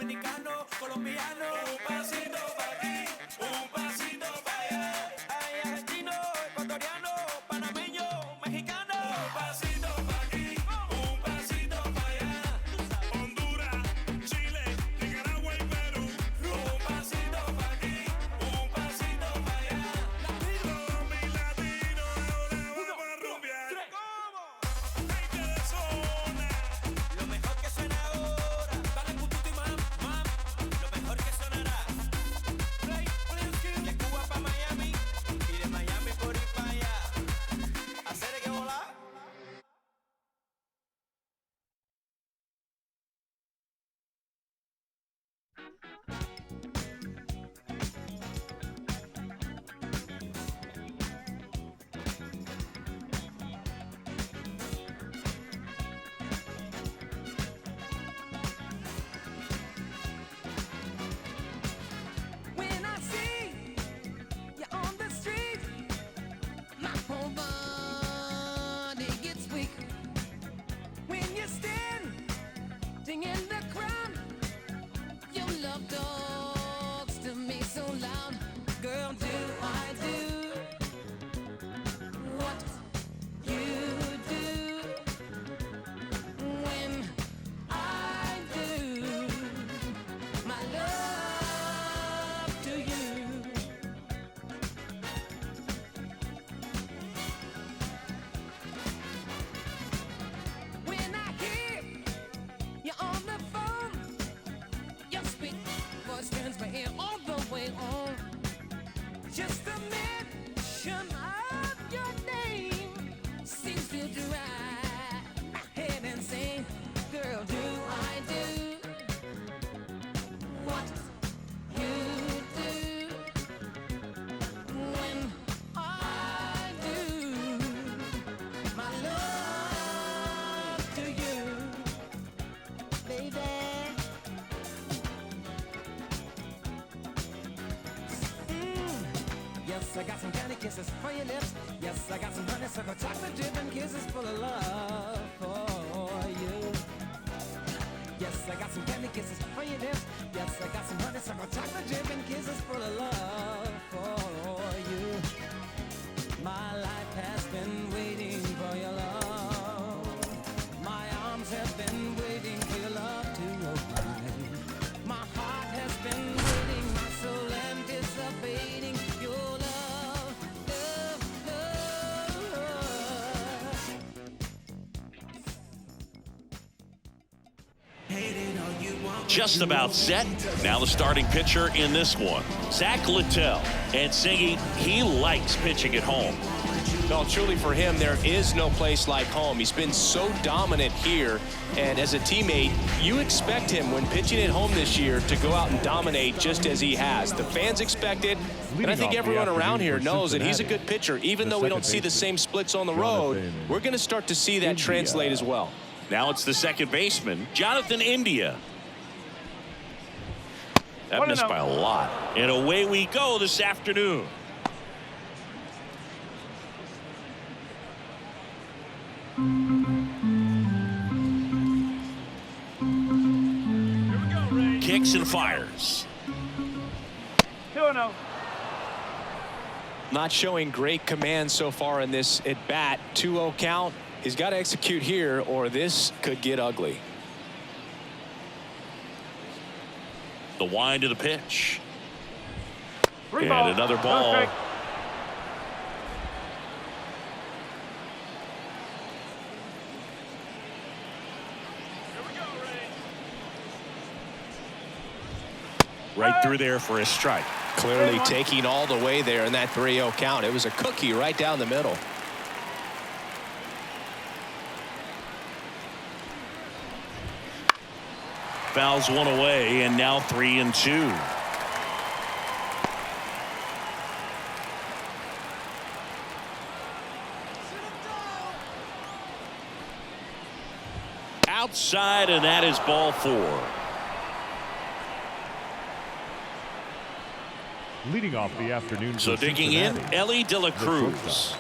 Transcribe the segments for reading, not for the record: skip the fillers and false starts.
dominicano, colombiano. Un pasito pa' aquí, un pasito pa' allá. Hay argentino, ecuatoriano, panameño, mexicano. Un pasito pa' aquí, un pasito pa' allá. Honduras, Chile, Nicaragua y Perú. Un pasito pa' aquí, un pasito pa' allá. Todos mis latinos ahora vamos a rumbear. Hay que de zona. Lo mejor que suena ahora. Dale putito y mam, mam. Lo mejor que sonará. Play, de Cuba pa' Miami. Y de Miami por ir pa' allá. Hacer que volar. When I see you on the street, my whole body gets weak. When you stand in the crowd, your love talks to me so loud. Girl, do I do what you do when I do my love to you? When I hear you on the phone, your sweet voice turns my ear all the way on. Just the mention of your name seems to drive my head insane. Girl, do I do what you do when I do my love to you, baby? Yes, I got some candy kisses for your lips. Yes, I got some honeysuckle chocolate dripping kisses full of love for you. Yes, I got some candy kisses for your lips. Yes, I got some honeysuckle chocolate dripping kisses full of love for you. My life has been waiting for your love. My arms have been waiting for your love to arrive. My heart has been waiting, my soul anticipating your love, love, love. Just about set. Now the starting pitcher in this one, Zach Littell. And singing, he likes pitching at home. No, truly for him, there is no place like home. He's been so dominant here, and as a teammate, you expect him when pitching at home this year to go out and dominate just as he has. The fans expect it, and I think everyone around here knows that he's a good pitcher. Even though we don't see the same splits on the road, we're going to start to see that translate as well. Now it's the second baseman, Jonathan India. That missed by a lot. And away we go this afternoon. Kicks and fires. 2-0. Not showing great command so far in this at bat. 2-0 count. He's got to execute here, or this could get ugly. The wind of the pitch. Three And ball. another ball. Perfect. Right through there for a strike. Clearly taking all the way there in that 3-0 count. It was a cookie right down the middle. Fouls one away, and now 3-2. Outside, and that is ball 4. Leading off the afternoon. So digging in, Ellie De La Cruz.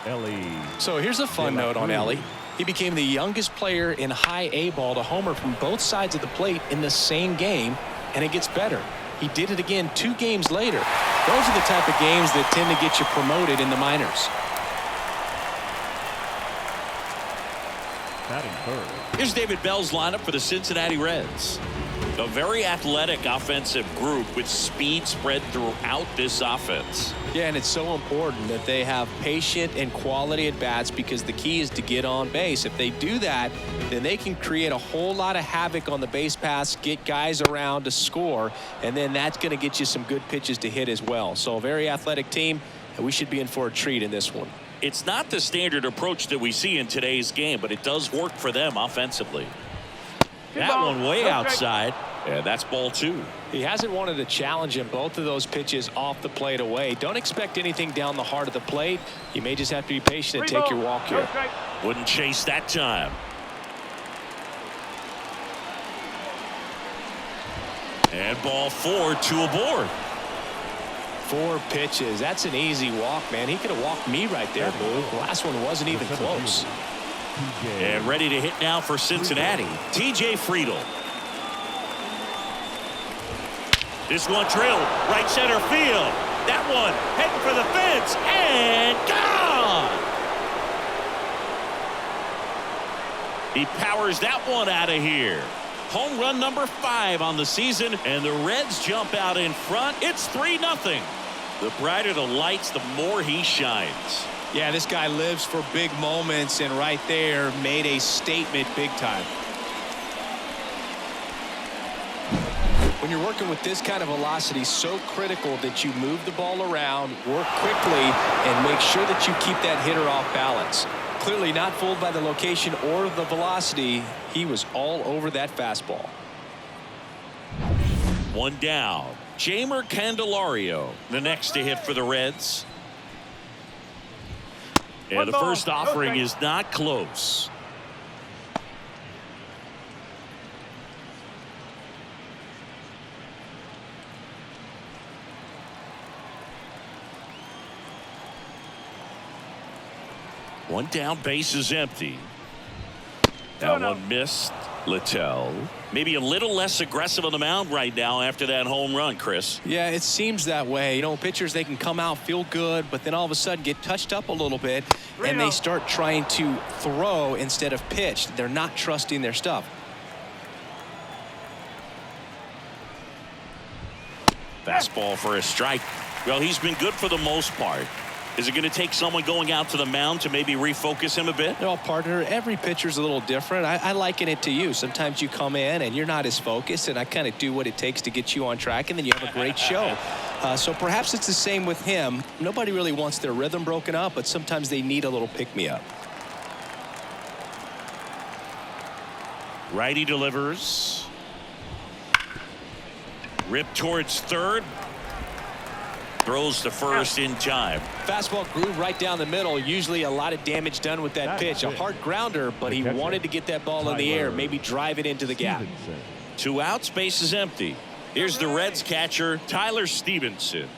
Ellie. So here's a fun note on Ellie. He became the youngest player in high A ball to homer from both sides of the plate in the same game, and it gets better. He did it again 2 games later. Those are the type of games that tend to get you promoted in the minors. Batting third. Here's David Bell's lineup for the Cincinnati Reds. A very athletic offensive group with speed spread throughout this offense. Yeah, and it's so important that they have patient and quality at bats because the key is to get on base. If they do that, then they can create a whole lot of havoc on the base paths, get guys around to score, and then that's going to get you some good pitches to hit as well. So a very athletic team, and we should be in for a treat in this one. It's not the standard approach that we see in today's game, but it does work for them offensively. That one way outside, and that's ball 2. He hasn't wanted to challenge him. Both of those pitches off the plate away. Don't expect anything down the heart of the plate. You may just have to be patient and take your walk here. Wouldn't chase that time. And ball 4, 2 aboard. 4 pitches. That's an easy walk, man. He could have walked me right there, Boo. The last one wasn't even close. And ready to hit now for Cincinnati, TJ Friedl. This one drilled right center field. That one heading for the fence and gone. He powers that one out of here. Home run number 5 on the season, and the Reds jump out in front. It's 3-0. The brighter the lights, the more he shines. Yeah, this guy lives for big moments, and right there made a statement big time. When you're working with this kind of velocity, so critical that you move the ball around, work quickly, and make sure that you keep that hitter off balance. Clearly not fooled by the location or the velocity. He was all over that fastball. 1 down. Jeimer Candelario, the next to hit for the Reds. And the first offering is not close. One down, base is empty. That one missed. Littell maybe a little less aggressive on the mound right now after that home run, Chris. Yeah, it seems that way. You know, pitchers, they can come out, feel good, but then all of a sudden get touched up a little bit, and they start trying to throw instead of pitch. They're not trusting their stuff. Fastball for a strike. Well, he's been good for the most part. Is it going to take someone going out to the mound to maybe refocus him a bit? No, partner, every pitcher's a little different. I liken it to you. Sometimes you come in and you're not as focused, and I kind of do what it takes to get you on track, and then you have a great show. So perhaps it's the same with him. Nobody really wants their rhythm broken up, but sometimes they need a little pick-me-up. Righty delivers. Rip towards third. Throws to first in time. Fastball groove right down the middle. Usually a lot of damage done with that pitch. A hard grounder, but he wanted to get that ball in the air, maybe drive it into the gap. 2 outs, base is empty. Here's the Reds catcher, Tyler Stevenson.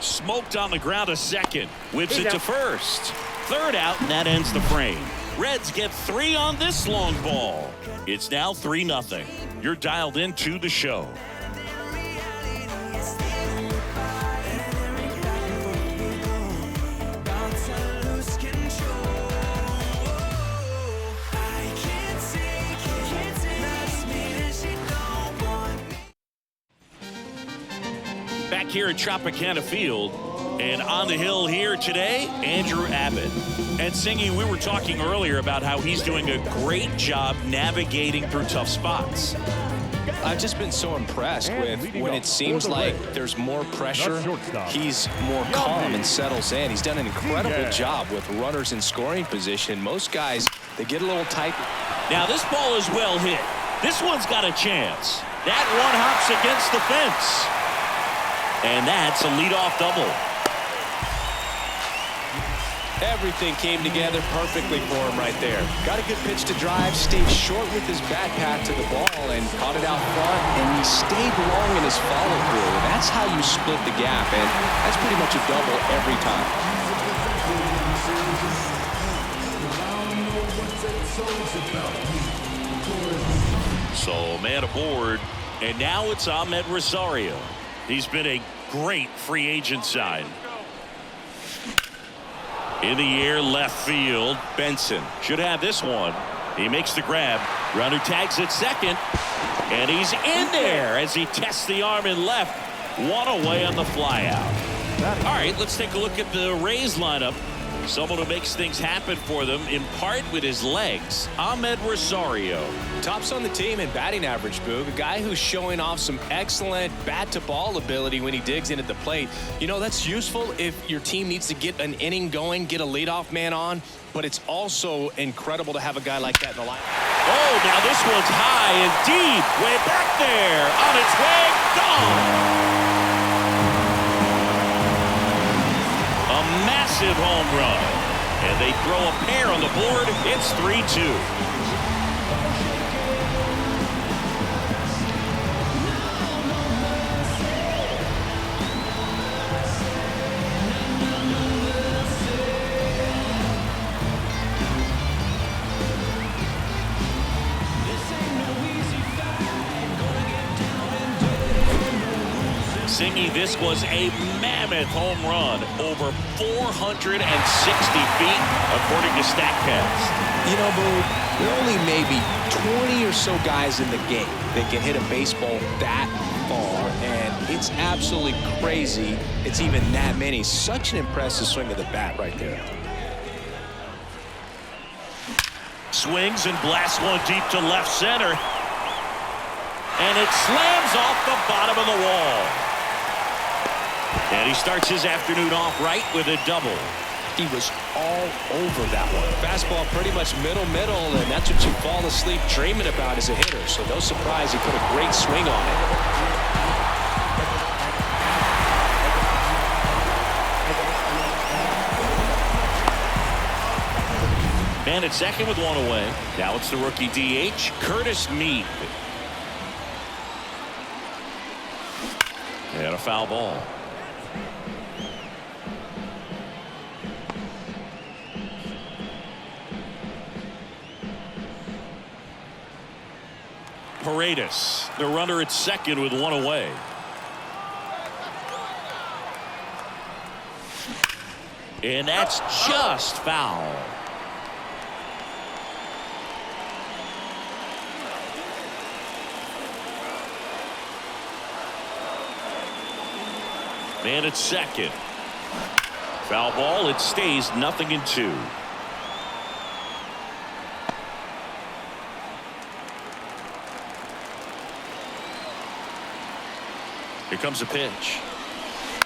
Smoked on the ground, a second. Whips it to first. 3rd out, and that ends the frame. Reds get 3 on this long ball. It's now 3-0. You're dialed into the show. Back here at Tropicana Field, and on the hill here today, Andrew Abbott. And Singy, we were talking earlier about how he's doing a great job navigating through tough spots. I've just been so impressed with when it seems like there's more pressure, he's more calm and settles in. He's done an incredible job with runners in scoring position. Most guys, they get a little tight. Now this ball is well hit. This one's got a chance. That one hops against the fence. And that's a leadoff double. Everything came together perfectly for him right there. Got a good pitch to drive, stayed short with his back path to the ball, and caught it out front, and he stayed long in his follow-through. That's how you split the gap, and that's pretty much a double every time. So man aboard, and now it's Ahmed Rosario. He's been a great free agent sign. In the air, left field. Benson should have this one. He makes the grab. Runner tags at second, and he's in there as he tests the arm in left. One away on the flyout. All right, let's take a look at the Rays lineup. Someone who makes things happen for them, in part with his legs. Ahmed Rosario. Tops on the team in batting average, Boog. A guy who's showing off some excellent bat-to-ball ability when he digs in at the plate. You know, that's useful if your team needs to get an inning going, get a leadoff man on, but it's also incredible to have a guy like that in the line. Oh, now this one's high and deep. Way back there. On its way. Gone. A massive home run. And they throw a pair on the board. It's 3-2. Singing, this was a mammoth home run, over 460 feet, according to StatCast. You know, Boo, there are only maybe 20 or so guys in the game that can hit a baseball that far, and it's absolutely crazy it's even that many. Such an impressive swing of the bat right there. Swings and blasts one deep to left center, and it slams off the bottom of the wall. And he starts his afternoon off right with a double. He was all over that one. Fastball pretty much middle, and that's what you fall asleep dreaming about as a hitter. So no surprise he put a great swing on it. Man at second with one away. Now it's the rookie DH, Curtis Mead. And a foul ball. Paredes, the runner at second with one away. And that's just foul. Man at second. Foul ball. It stays 0-2. Here comes a pitch.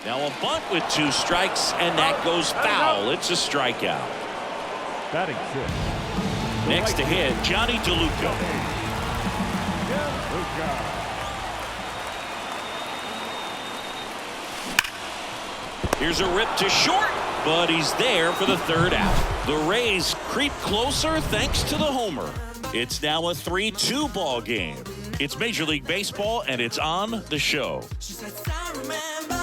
Now a bunt with 2 strikes, and that goes foul. It's a strikeout. Batting sixth. Next to hit, Johnny DeLuca. Here's a rip to short, but he's there for the third out. The Rays creep closer thanks to the homer. It's now a 3-2 ball game. It's Major League Baseball, and it's on the show. She said, I remember,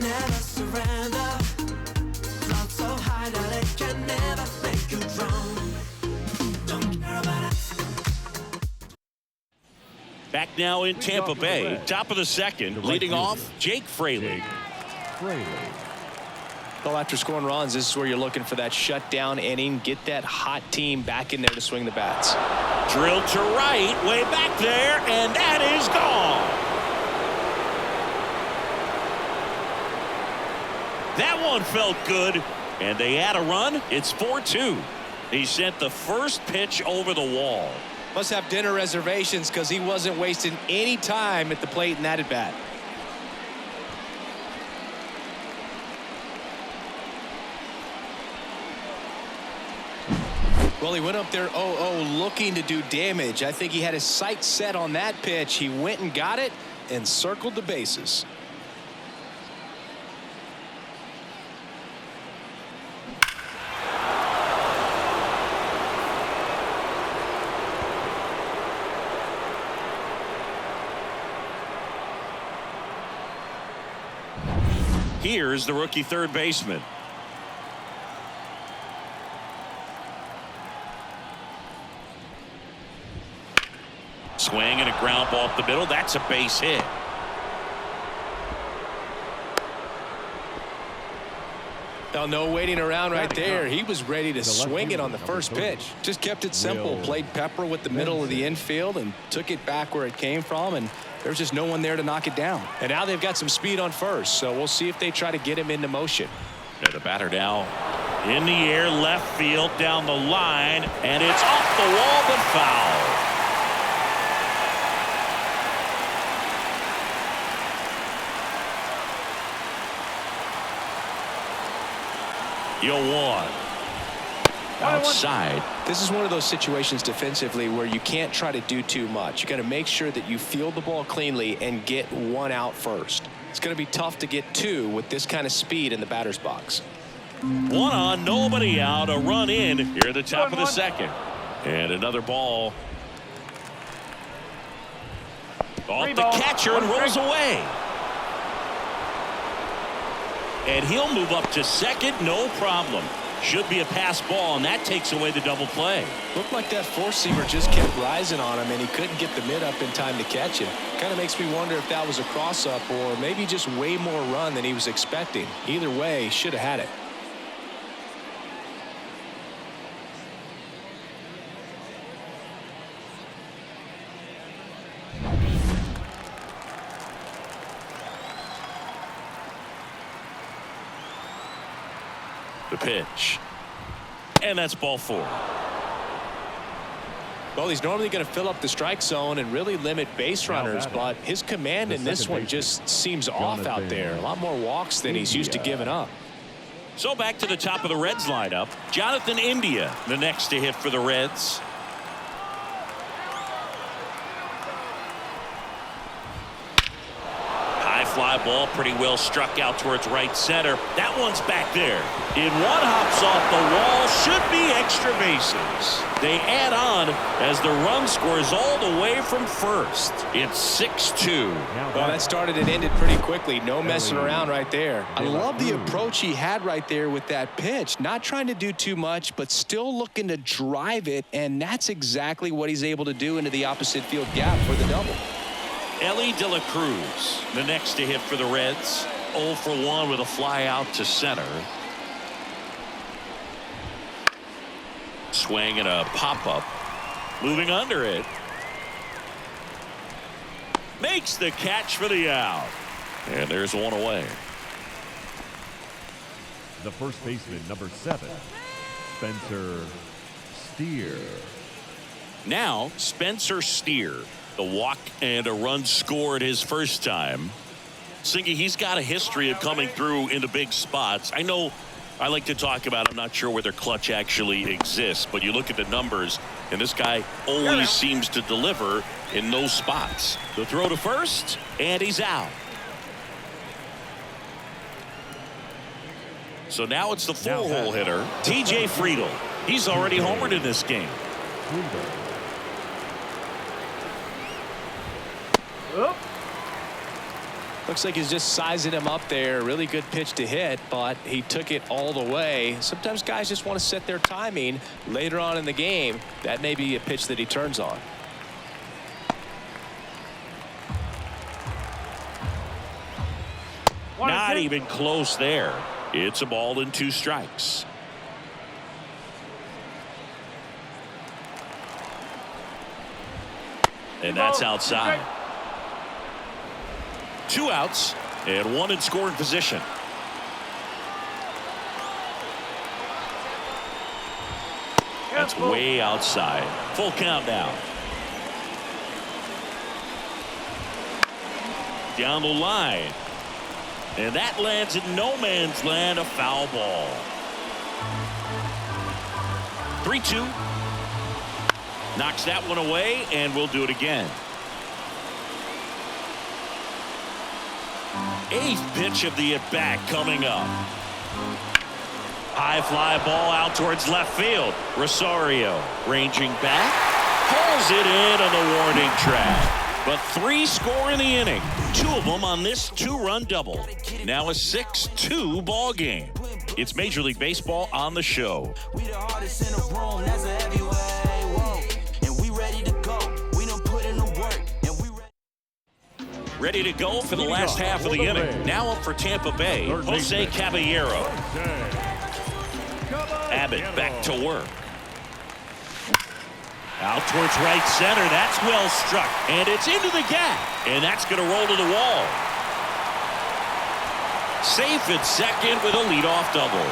never surrender. Float so high that it can never make you drown. Don't care about it. Back now in Tampa Bay, top of the second, leading off, Jake Fraley. Well, after scoring runs, this is where you're looking for that shutdown inning. Get that hot team back in there to swing the bats. Drilled to right, way back there, and that is gone. That one felt good, and they add a run. It's 4-2. He sent the first pitch over the wall. Must have dinner reservations because he wasn't wasting any time at the plate in that at bat. Well, he went up there 0-0 looking to do damage. I think he had his sights set on that pitch. He went and got it and circled the bases. Here's the rookie third baseman. Swing and a ground ball up the middle. That's a base hit. Now, no waiting around right there. He was ready to swing it on the first pitch. Just kept it simple. Played pepper with the middle of the infield and took it back where it came from. And there's just no one there to knock it down. And now they've got some speed on first. So we'll see if they try to get him into motion. And the batter now in the air, left field, down the line. And it's off the wall, but foul. You'll one. Outside. This is one of those situations defensively where you can't try to do too much. You got to make sure that you field the ball cleanly and get one out first. It's going to be tough to get two with this kind of speed in the batter's box. One on, nobody out, a run in here at the top of the second. And another ball. Off the catcher and rolls away. And he'll move up to second, no problem. Should be a pass ball, and that takes away the double play. Looked like that four-seamer just kept rising on him, and he couldn't get the mid up in time to catch it. Kind of makes me wonder if that was a cross-up or maybe just way more run than he was expecting. Either way, should have had it. The pitch. And that's ball four. Well, he's normally going to fill up the strike zone and really limit base runners, but his command in this one just seems off out there. A lot more walks than he's used to giving up. So back to the top of the Reds lineup. Jonathan India, the next to hit for the Reds. Fly ball pretty well struck out towards right center. That one's back there. In one hops off the wall. Should be extra bases. They add on as the run scores all the way from first. It's 6-2. Well, that started and ended pretty quickly. No messing around right there. I love the approach he had right there with that pitch. Not trying to do too much, but still looking to drive it, and that's exactly what he's able to do into the opposite field gap for the double. Ellie De La Cruz, the next to hit for the Reds. 0 for 1 with a fly out to center. Swing and a pop-up. Moving under it. Makes the catch for the out. And there's one away. The first baseman, number 7, Spencer Steer. Now, Spencer Steer. The walk and a run scored his first time. Singy, he's got a history of coming through in the big spots. I know I like to talk about, I'm not sure whether clutch actually exists, but you look at the numbers, and this guy always seems to deliver in those spots. The throw to first, and he's out. So now it's the full-hole hitter, TJ Friedl. He's already homered in this game. Looks like he's just sizing him up there. Really good pitch to hit, but he took it all the way. Sometimes guys just want to set their timing later on in the game. That may be a pitch that he turns on. Not even close there. It's a ball and 2 strikes. And that's outside. 2 outs and 1 in scoring position. That's way outside. Full count now. Down the line. And that lands in no man's land, a foul ball. 3-2. Knocks that one away, and we'll do it again. 8th pitch of the at-bat coming up. High fly ball out towards left field. Rosario ranging back. Pulls it in on the warning track. But 3 score in the inning. 2 of them on this 2-run double. Now a 6-2 ball game. It's Major League Baseball on the show. We the hardest in the room, that's a heavyweight. Whoa. And we ready to go. We don't put in the work. And we Ready to go for the last half of the inning. Now up for Tampa Bay, Jose Caballero. Abbott back to work. Out towards right center. That's well struck. And it's into the gap. And that's going to roll to the wall. Safe at second with a leadoff double.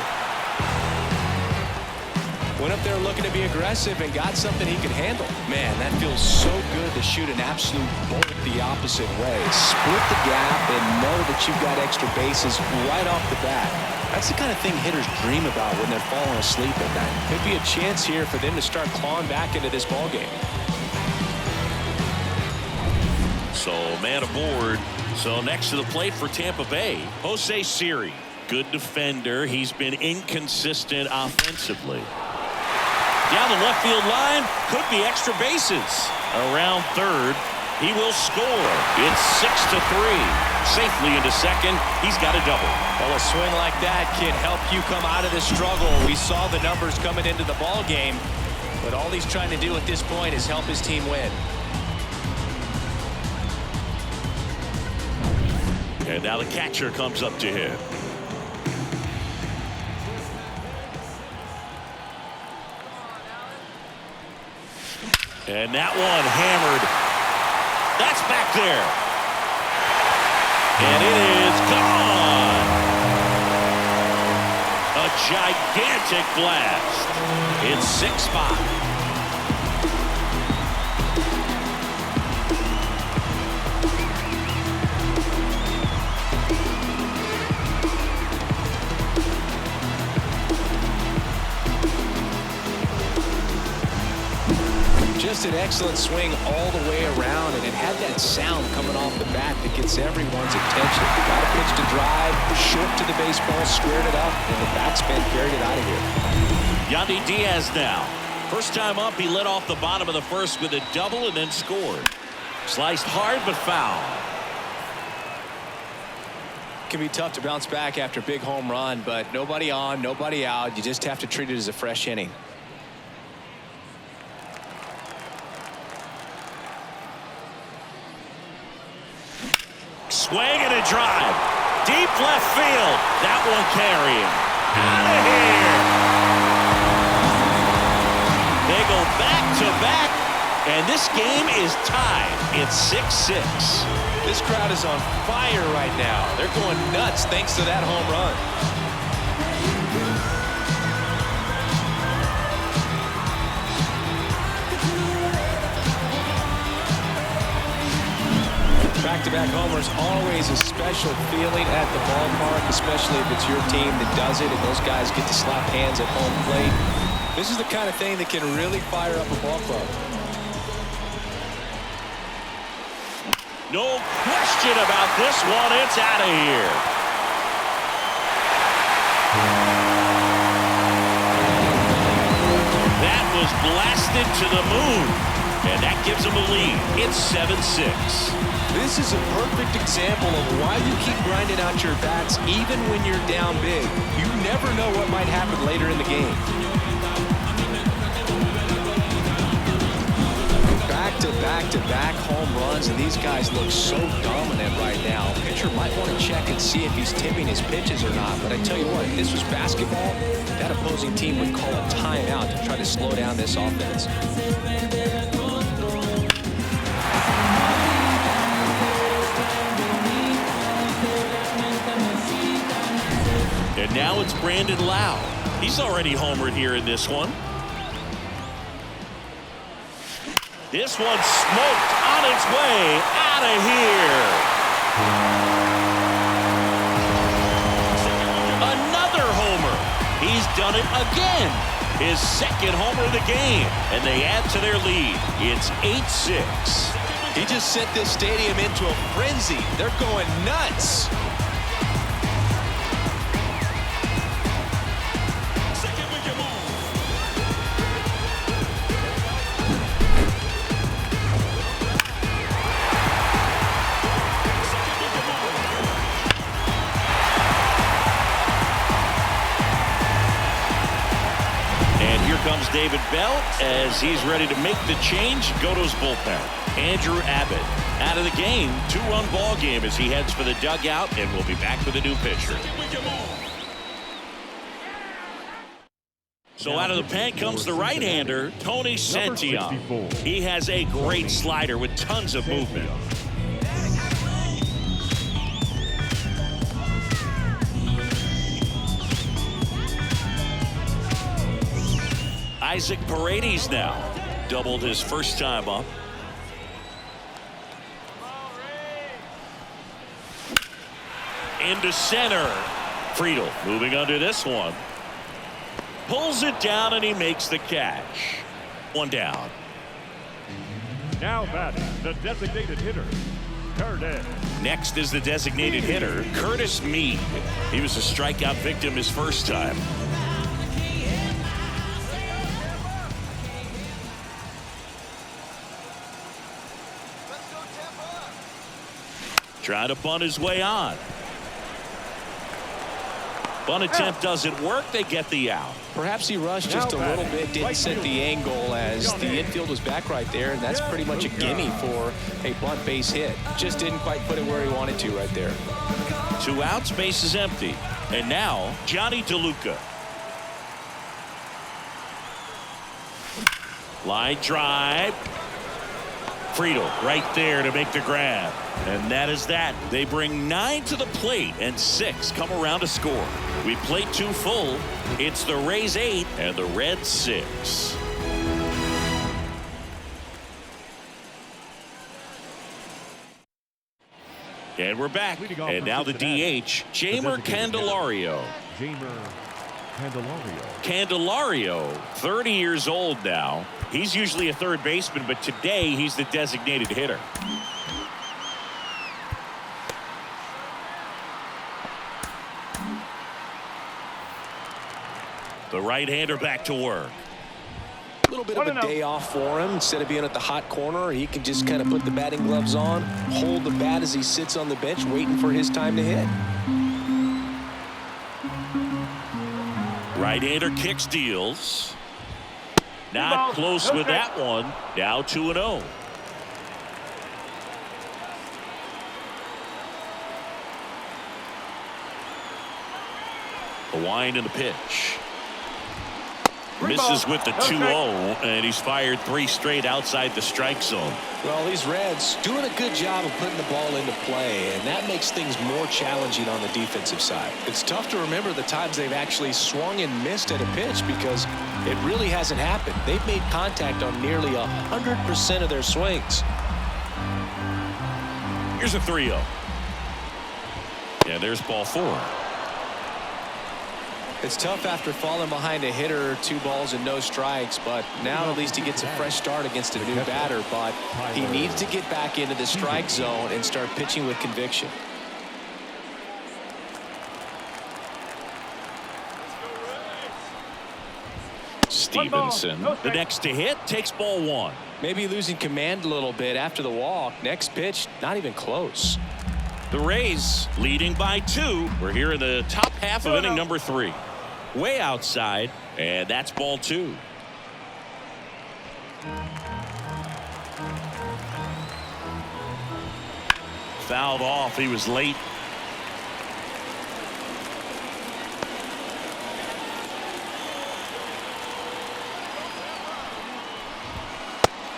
Went up there looking to be aggressive and got something he could handle. Man, that feels so good to shoot an absolute bolt the opposite way. Split the gap and know that you've got extra bases right off the bat. That's the kind of thing hitters dream about when they're falling asleep at night. Could be a chance here for them to start clawing back into this ball game. So man aboard. So next to the plate for Tampa Bay, Jose Siri. Good defender. He's been inconsistent offensively. Down the left field line, could be extra bases. Around third, he will score. It's 6-3. Safely into second. He's got a double. Well, a swing like that can help you come out of the struggle. We saw the numbers coming into the ball game, but all he's trying to do at this point is help his team win. And now the catcher comes up to him. And that one hammered. That's back there. And it is gone. A gigantic blast. It's 6-5. Just an excellent swing all the way around, and it had that sound coming off the bat that gets everyone's attention. Got a pitch to drive, short to the baseball, squared it up, and the backspin carried it out of here. Yandy Diaz now. First time up, he led off the bottom of the first with a double and then scored. Sliced hard but foul. It can be tough to bounce back after a big home run, but nobody on, nobody out. You just have to treat it as a fresh inning. Swing and a drive. Deep left field. That one carrying. Out of here. They go back to back, and this game is tied. It's 6-6. This crowd is on fire right now. They're going nuts thanks to that home run. Back-to-back homers, always a special feeling at the ballpark, especially if it's your team that does it and those guys get to slap hands at home plate. This is the kind of thing that can really fire up a ball club. No question about this one. It's out of here. That was blasted to the moon, and that gives them a lead. It's 7-6. This is a perfect example of why you keep grinding out your bats even when you're down big. You never know what might happen later in the game. Back-to-back-to-back home runs, and these guys look so dominant right now. Pitcher might want to check and see if he's tipping his pitches or not, but I tell you what, if this was basketball, that opposing team would call a timeout to try to slow down this offense. And now it's Brandon Lau. He's already homered here in this one. This one smoked on its way out of here. Another homer. He's done it again. His second homer of the game. And they add to their lead. It's 8-6. He just sent this stadium into a frenzy. They're going nuts. comes David Bell as he's ready to make the change. Go to his bullpen. Andrew Abbott out of the game. 2-run ball game as he heads for the dugout, and we'll be back with a new pitcher. So out of the pen comes the right-hander, Tony Santillan. He has a great slider with tons of movement. Isaac Paredes now doubled his first time up. Into center. Friedel moving under this one. Pulls it down and he makes the catch. One down. Now batting, the designated hitter, Curtis. Next is the designated hitter, Curtis Mead. He was a strikeout victim his first time. Trying to bunt his way on. Bunt attempt doesn't work. They get the out. Perhaps he rushed just a little bit, didn't set the angle as the infield was back right there, and that's pretty much a gimme for a bunt base hit. Just didn't quite put it where he wanted to right there. 2 outs, base is empty. And now Johnny DeLuca. Line drive. Friedel right there to make the grab. And that is that. They bring 9 to the plate and 6 come around to score. We played 2 full. It's the Rays 8 and the Reds 6. And we're back. And now the DH, Jeimer Candelario. Candelario, 30 years old now. He's usually a third baseman, but today he's the designated hitter. The right-hander back to work. A little bit of a day off for him. Instead of being at the hot corner, he can just kind of put the batting gloves on, hold the bat as he sits on the bench waiting for his time to hit. Right-hander kick steals. Not close with that one. Now 2-0. The wind and the pitch. Misses with the 2-0, and he's fired 3 straight outside the strike zone. Well, these Reds doing a good job of putting the ball into play, and that makes things more challenging on the defensive side. It's tough to remember the times they've actually swung and missed at a pitch because it really hasn't happened. They've made contact on nearly 100% of their swings. Here's a 3-0. And there's ball 4. It's tough after falling behind a hitter, 2 balls and no strikes, but now at least he gets a fresh start against a new batter, but he needs to get back into the strike zone and start pitching with conviction. Stevenson, the next to hit, takes ball 1. Maybe losing command a little bit after the walk. Next pitch, not even close. The Rays leading by 2. We're here in the top half of inning number 3. Way outside, and that's ball 2. Fouled off. He was late.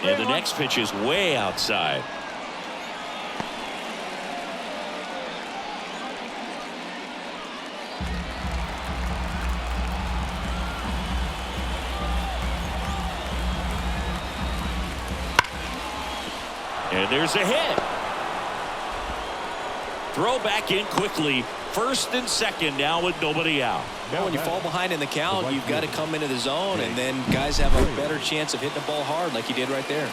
And the next pitch is way outside. And there's a hit. Throw back in quickly. First and second now with nobody out. Now when you fall behind in the count, you've got to come into the zone, and then guys have a better chance of hitting the ball hard like he did right there.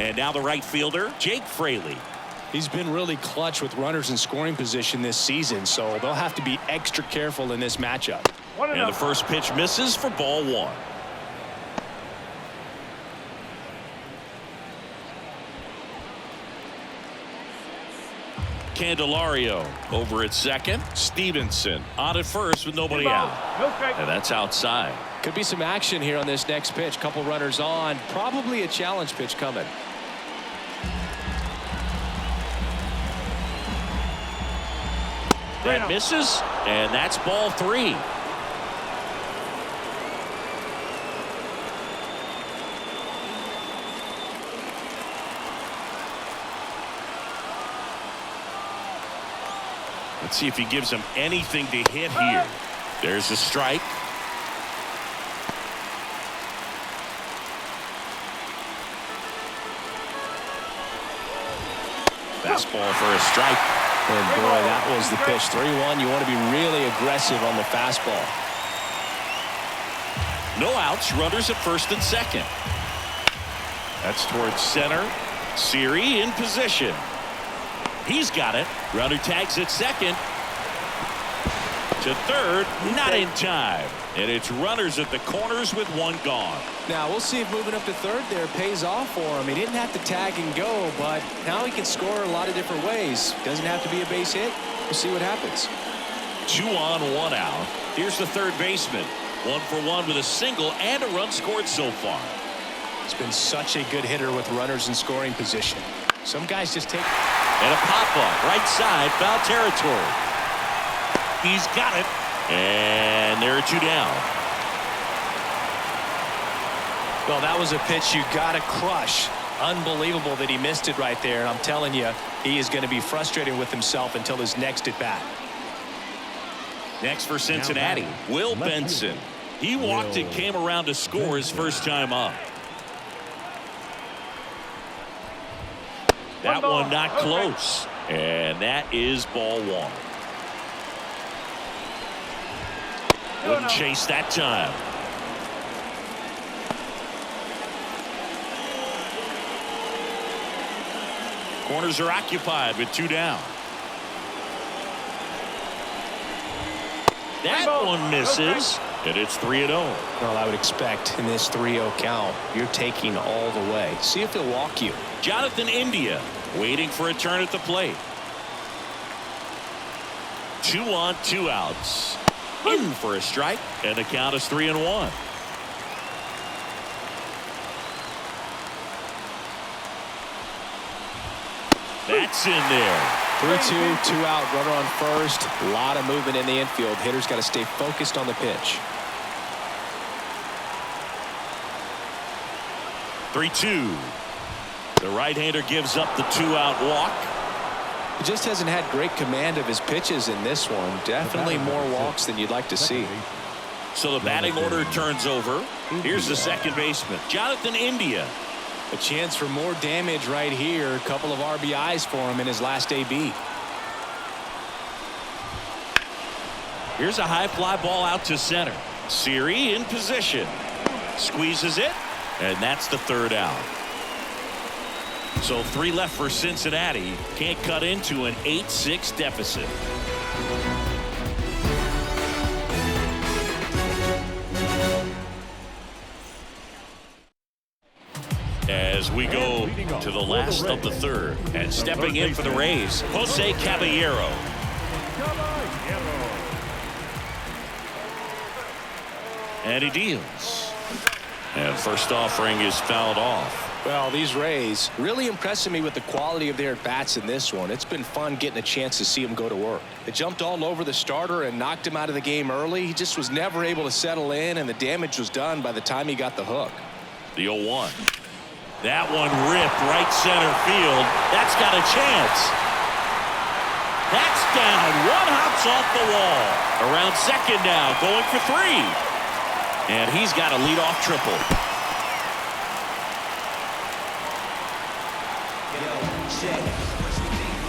And now the right fielder, Jake Fraley. He's been really clutch with runners in scoring position this season, so they'll have to be extra careful in this matchup. And the first pitch misses for ball 1. Candelario over at second. Stevenson on at first with nobody out. And that's outside. Could be some action here on this next pitch. Couple runners on. Probably a challenge pitch coming. That misses, and that's ball 3. Let's see if he gives him anything to hit here. There's a strike. Fastball for a strike. And boy, that was the pitch. 3-1. You want to be really aggressive on the fastball. No outs. Runners at first and second. That's towards center. Siri in position. He's got it. Runner tags at second. To third. Not in time. And it's runners at the corners with one gone. Now we'll see if moving up to third there pays off for him. He didn't have to tag and go, but now he can score a lot of different ways. Doesn't have to be a base hit. We'll see what happens. 2 on, 1 out. Here's the third baseman. 1 for 1 with a single and a run scored so far. He's been such a good hitter with runners in scoring position. Some guys just take. And a pop-up right side, foul territory. He's got it. And there are 2 down. Well, that was a pitch you got to crush. Unbelievable that he missed it right there. And I'm telling you, he is going to be frustrated with himself until his next at bat. Next for Cincinnati, Will Benson. He walked and came around to score his first time up. That one not close. And that is ball 1. Wouldn't chase that time. Corners are occupied with 2 down. That one misses, and it's 3-0. Well, I would expect in this 3-0 count, you're taking all the way. See if he'll walk you. Jonathan India waiting for a turn at the plate. 2 on, 2 outs. In for a strike, and the count is 3-1. That's in there. 3-2, 2 out, runner on first. A lot of movement in the infield. Hitter's got to stay focused on the pitch. 3-2. The right-hander gives up the 2-out walk. He just hasn't had great command of his pitches in this one. Definitely more walks than you'd like to see. So the batting order turns over. Here's the second baseman, Jonathan India. A chance for more damage right here. A couple of RBIs for him in his last AB. Here's a high fly ball out to center. Siri in position. Squeezes it, and that's the 3rd out. So 3 left for Cincinnati. Can't cut into an 8-6 deficit. As we go to the last of the 3rd, and stepping in for the Rays, Jose Caballero. And he deals. And first offering is fouled off. Well, these Rays really impressing me with the quality of their at-bats in this one. It's been fun getting a chance to see them go to work. They jumped all over the starter and knocked him out of the game early. He just was never able to settle in, and the damage was done by the time he got the hook. The 0-1. That one ripped right center field. That's got a chance. That's down. One hops off the wall. Around second now, going for 3. And he's got a leadoff triple.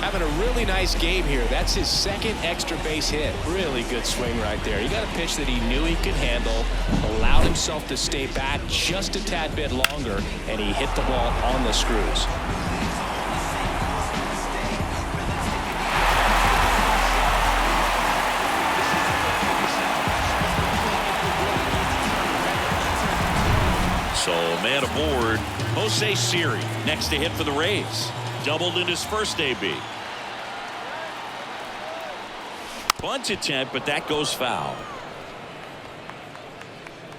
Having a really nice game here. That's his 2nd extra base hit. Really good swing right there. He got a pitch that he knew he could handle, allowed himself to stay back just a tad bit longer, and he hit the ball on the screws. So man aboard, Jose Siri, next to hit for the Rays. Doubled in his first AB. Bunt attempt, but that goes foul.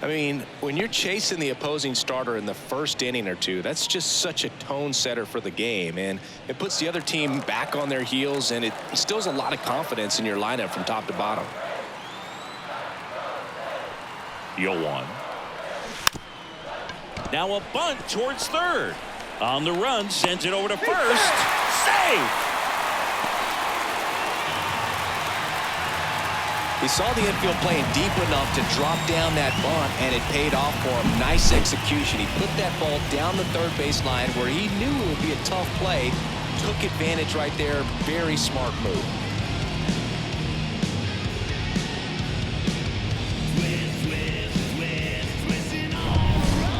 I mean, when you're chasing the opposing starter in the first inning or two, that's just such a tone setter for the game, and it puts the other team back on their heels, and it instills a lot of confidence in your lineup from top to bottom. 0-1. Now a bunt towards third. On the run, sends it over to first. Safe! He saw the infield playing deep enough to drop down that bunt, and it paid off for him. Nice execution. He put that ball down the third baseline where he knew it would be a tough play. Took advantage right there. Very smart move.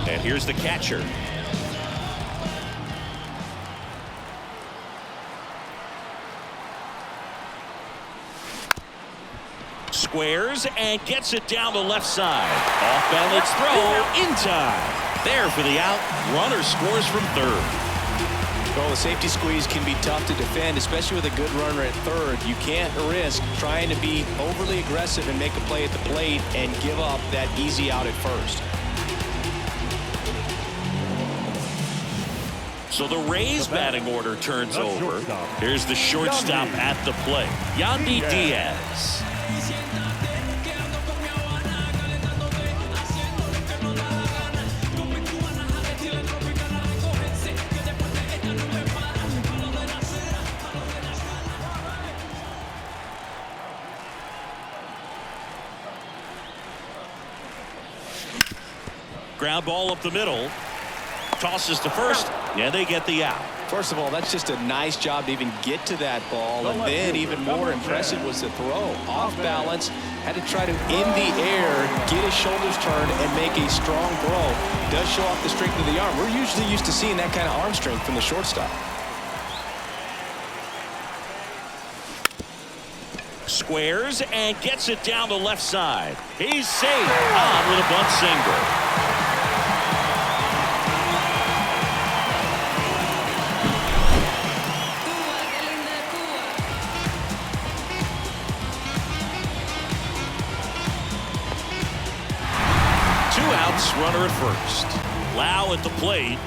And here's the catcher. Squares and gets it down the left side. Off balance throw in time. There for the out. Runner scores from third. Well, the safety squeeze can be tough to defend, especially with a good runner at third. You can't risk trying to be overly aggressive and make a play at the plate and give up that easy out at first. So the Rays batting order turns over. Here's the shortstop at the plate, Yandy Diaz. Ground ball up the middle. Tosses to first, and they get the out. First of all, that's just a nice job to even get to that ball, and then even more impressive was the throw. Off balance, had to try to in the air, get his shoulders turned, and make a strong throw. Does show off the strength of the arm. We're usually used to seeing that kind of arm strength from the shortstop. Squares and gets it down the left side. He's safe on with a bunt single. Runner at first. Lau at the plate.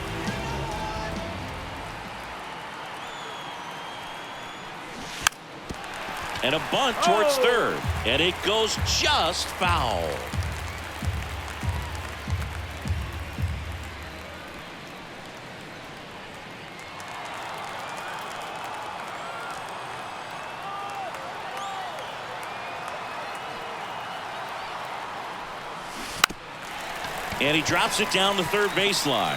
And a bunt towards third. And it goes just foul. And he drops it down the third baseline.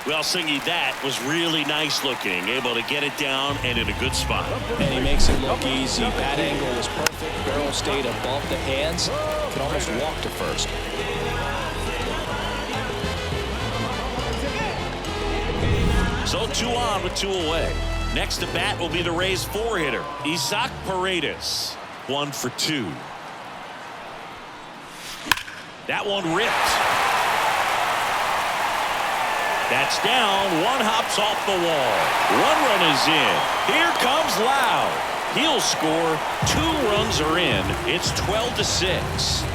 Well, Singy, that was really nice looking. Able to get it down and in a good spot. And he makes it look easy. That angle was perfect. Barrel stayed above the hands. Could almost walk to first. So 2 on with 2 away. Next to bat will be the Rays 4-hitter, Isaac Paredes. 1 for 2. That one ripped. That's down. One hops off the wall. 1 run is in. Here comes Lau. He'll score. 2 runs are in. It's 12-6.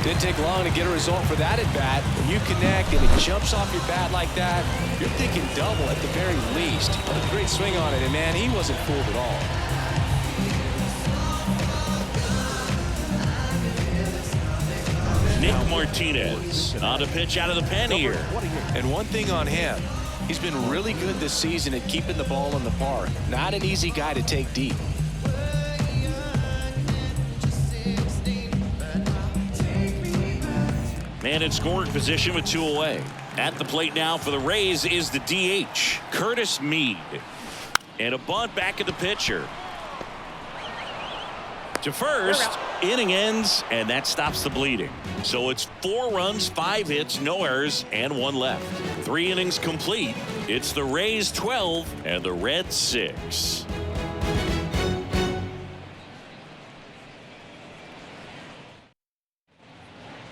Didn't take long to get a result for that at bat. When you connect and it jumps off your bat like that, you're thinking double at the very least. What a great swing on it, and man, he wasn't fooled at all. Nick Martinez on to pitch out of the pen here. And one thing on him, he's been really good this season at keeping the ball in the park. Not an easy guy to take deep. Man in scoring position with 2 away. At the plate now for the Rays is the DH, Curtis Mead. And a bunt back at the pitcher. To first, inning ends, and that stops the bleeding. So it's 4 runs, 5 hits, no errors, and 1 left. 3 innings complete. It's the Rays 12 and the Reds 6.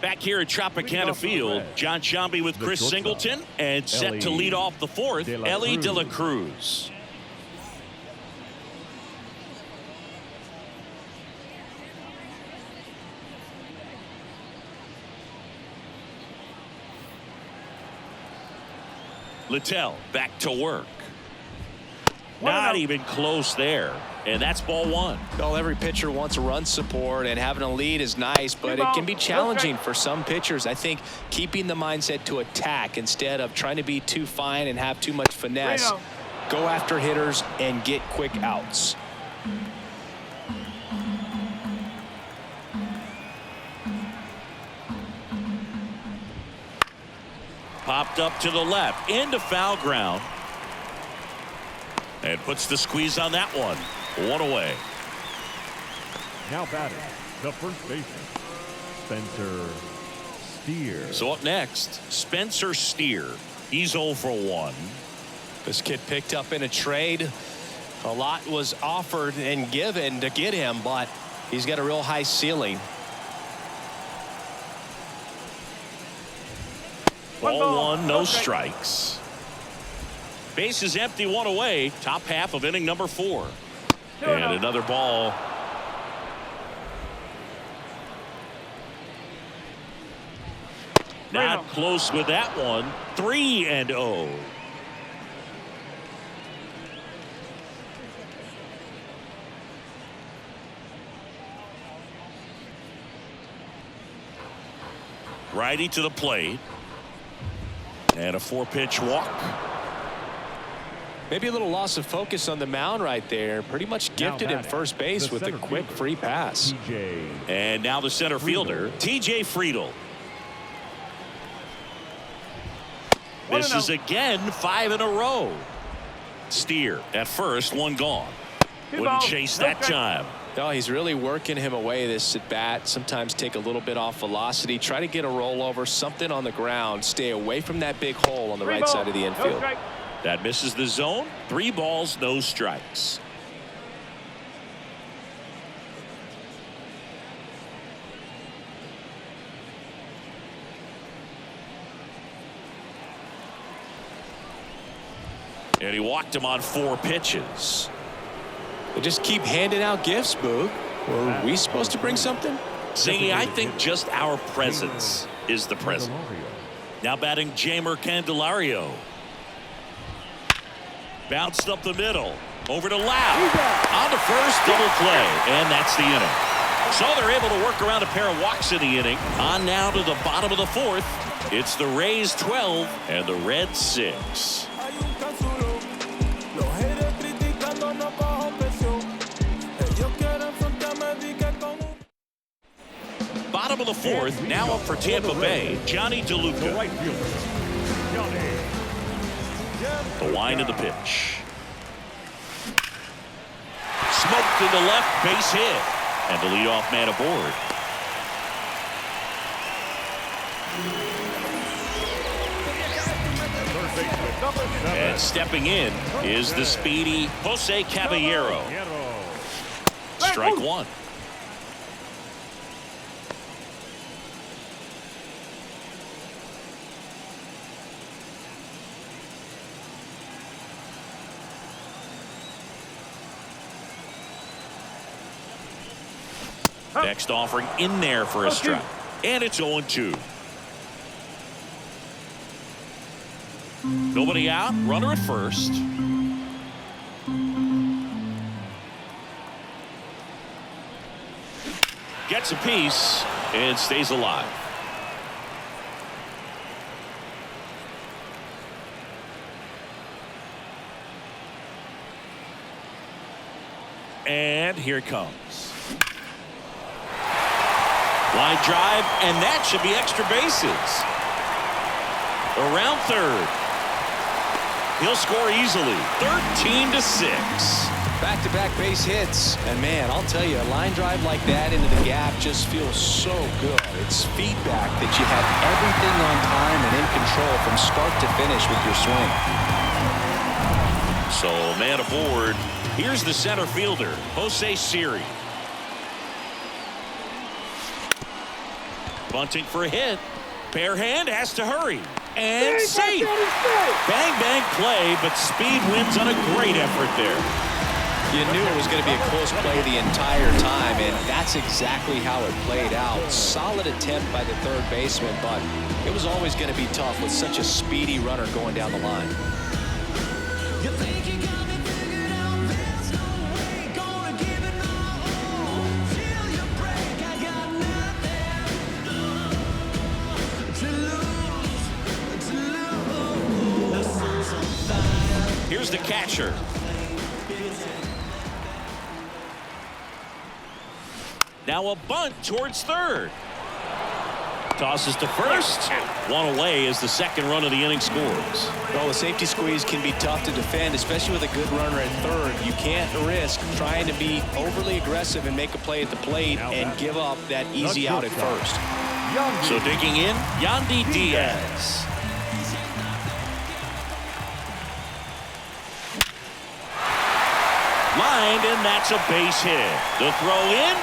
Back here at Tropicana Field, John Sciambi with Chris Singleton, and set to lead off the 4th, Ellie De La Cruz. Littell back to work. Not even close there. And that's ball one. Well, every pitcher wants run support, and having a lead is nice, but it can be challenging for some pitchers. I think keeping the mindset to attack instead of trying to be too fine and have too much finesse. Go after hitters and get quick outs. Popped up to the left into foul ground. And puts the squeeze on that one. One away. Now batting, the first baseman, Spencer Steer. So up next, Spencer Steer. He's 0 for 1. This kid picked up in a trade. A lot was offered and given to get him, but he's got a real high ceiling. Ball 1, no strikes. Base is empty, 1 away. Top half of inning number 4. And another ball. Not close with that one. 3-0. Righty to the plate. And a 4-pitch walk. Maybe a little loss of focus on the mound right there. Pretty much gifted him first base with a quick free pass. And now the center fielder, TJ Friedel. Misses again, 5 in a row. Steer at first, 1 gone. Wouldn't chase that time. No, he's really working him away this at bat. Sometimes take a little bit off velocity. Try to get a rollover, something on the ground. Stay away from that big hole on the right side of the infield. That misses the zone. 3 balls, no strikes. And he walked him on 4 pitches. They just keep handing out gifts, Boog. Were we supposed to bring something? Zingy, I think just our presence is the present. Now batting Jamer Candelario. Bounced up the middle. Over to Lau. On to first, double play. And that's the inning. So they're able to work around a pair of walks in the inning. On now to the bottom of the 4th. It's the Rays 12 and the Reds 6. Bottom of the 4th, now up for Tampa Bay, Johnny DeLuca. The right fielder, Johnny. The line of the pitch. Smoked in the left, base hit. And the leadoff man aboard. And stepping in is the speedy Jose Caballero. Strike 1. Next offering in there for a strike. And it's 0-2. Nobody out. Runner at first. Gets a piece and stays alive. And here it comes. Line drive, and that should be extra bases. Around third. He'll score easily. 13-6. Back-to-back base hits. And, man, I'll tell you, a line drive like that into the gap just feels so good. It's feedback that you have everything on time and in control from start to finish with your swing. So, man aboard. Here's the center fielder, Jose Siri. Bunting for a hit. Bare hand has to hurry. And safe. Bang, bang play, but speed wins on a great effort there. You knew it was going to be a close play the entire time, and that's exactly how it played out. Solid attempt by the third baseman, but it was always going to be tough with such a speedy runner going down the line. You think you got me figured out, there's no way, gonna give it my all, till you break, I got nothing to lose. Here's the catcher. Now a bunt towards third. Tosses to first. One away as the second run of the inning scores. Well, the safety squeeze can be tough to defend, especially with a good runner at third. You can't risk trying to be overly aggressive and make a play at the plate and give up that easy out at first. So digging in, Yandy Diaz. Lined, and that's a base hit. The throw in.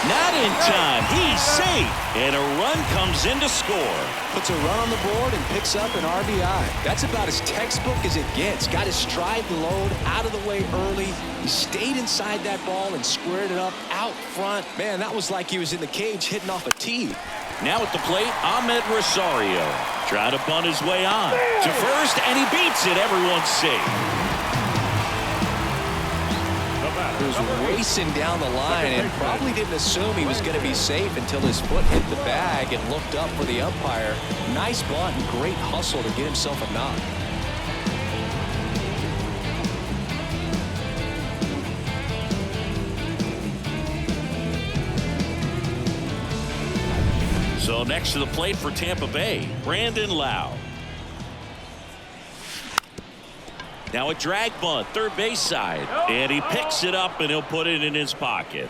Not in time. He's safe. And a run comes in to score. Puts a run on the board and picks up an RBI. That's about as textbook as it gets. Got his stride and load out of the way early. He stayed inside that ball and squared it up out front. Man, that was like he was in the cage hitting off a tee. Now at the plate, Ahmed Rosario. Trying to bunt his way on. To first, and he beats it. Everyone's safe. He was racing down the line and probably didn't assume he was going to be safe until his foot hit the bag and looked up for the umpire. Nice bunt and great hustle to get himself a knock. So next to the plate for Tampa Bay, Brandon Lau. Now a drag bunt, third base side, and he picks it up and he'll put it in his pocket.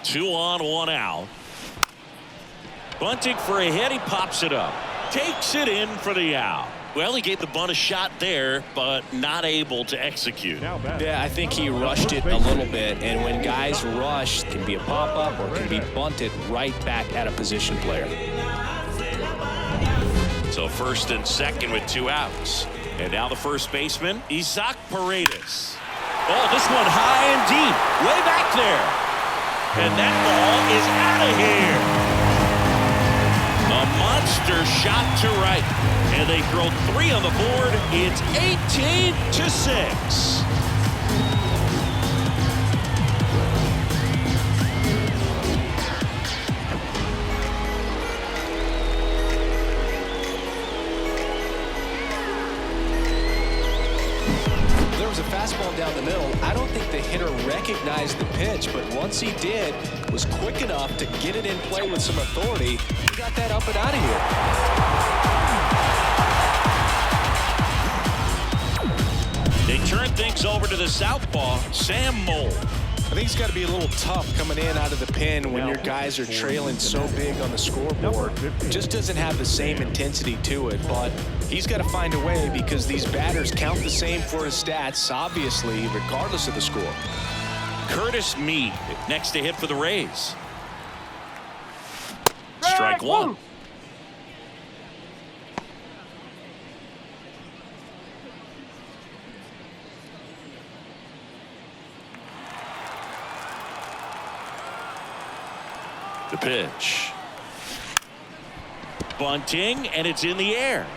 Two on, one out. Bunting for a hit, he pops it up. Takes it in for the out. Well, he gave the bunt a shot there, but not able to execute. Yeah, I think he rushed it a little bit, and when guys rush, it can be a pop-up or it can be bunted right back at a position player. So first and second with two outs. And now the first baseman, Isaac Paredes. Oh, this one high and deep, way back there. And that ball is out of here. A monster shot to right. And they throw three on the board. It's 18-6. There was a fastball down the middle. I don't think the hitter recognized the pitch, but once he did, was quick enough to get it in play with some authority. He got that up and out of here. They turn things over to the southpaw, Sam Moll. I think it's got to be a little tough coming in out of the pen when your guys are trailing so big on the scoreboard. It just doesn't have the same intensity to it, but he's got to find a way because these batters count the same for his stats, obviously, regardless of the score. Curtis Mead next to hit for the Rays. Strike one. The pitch. Bunting, and it's in the air.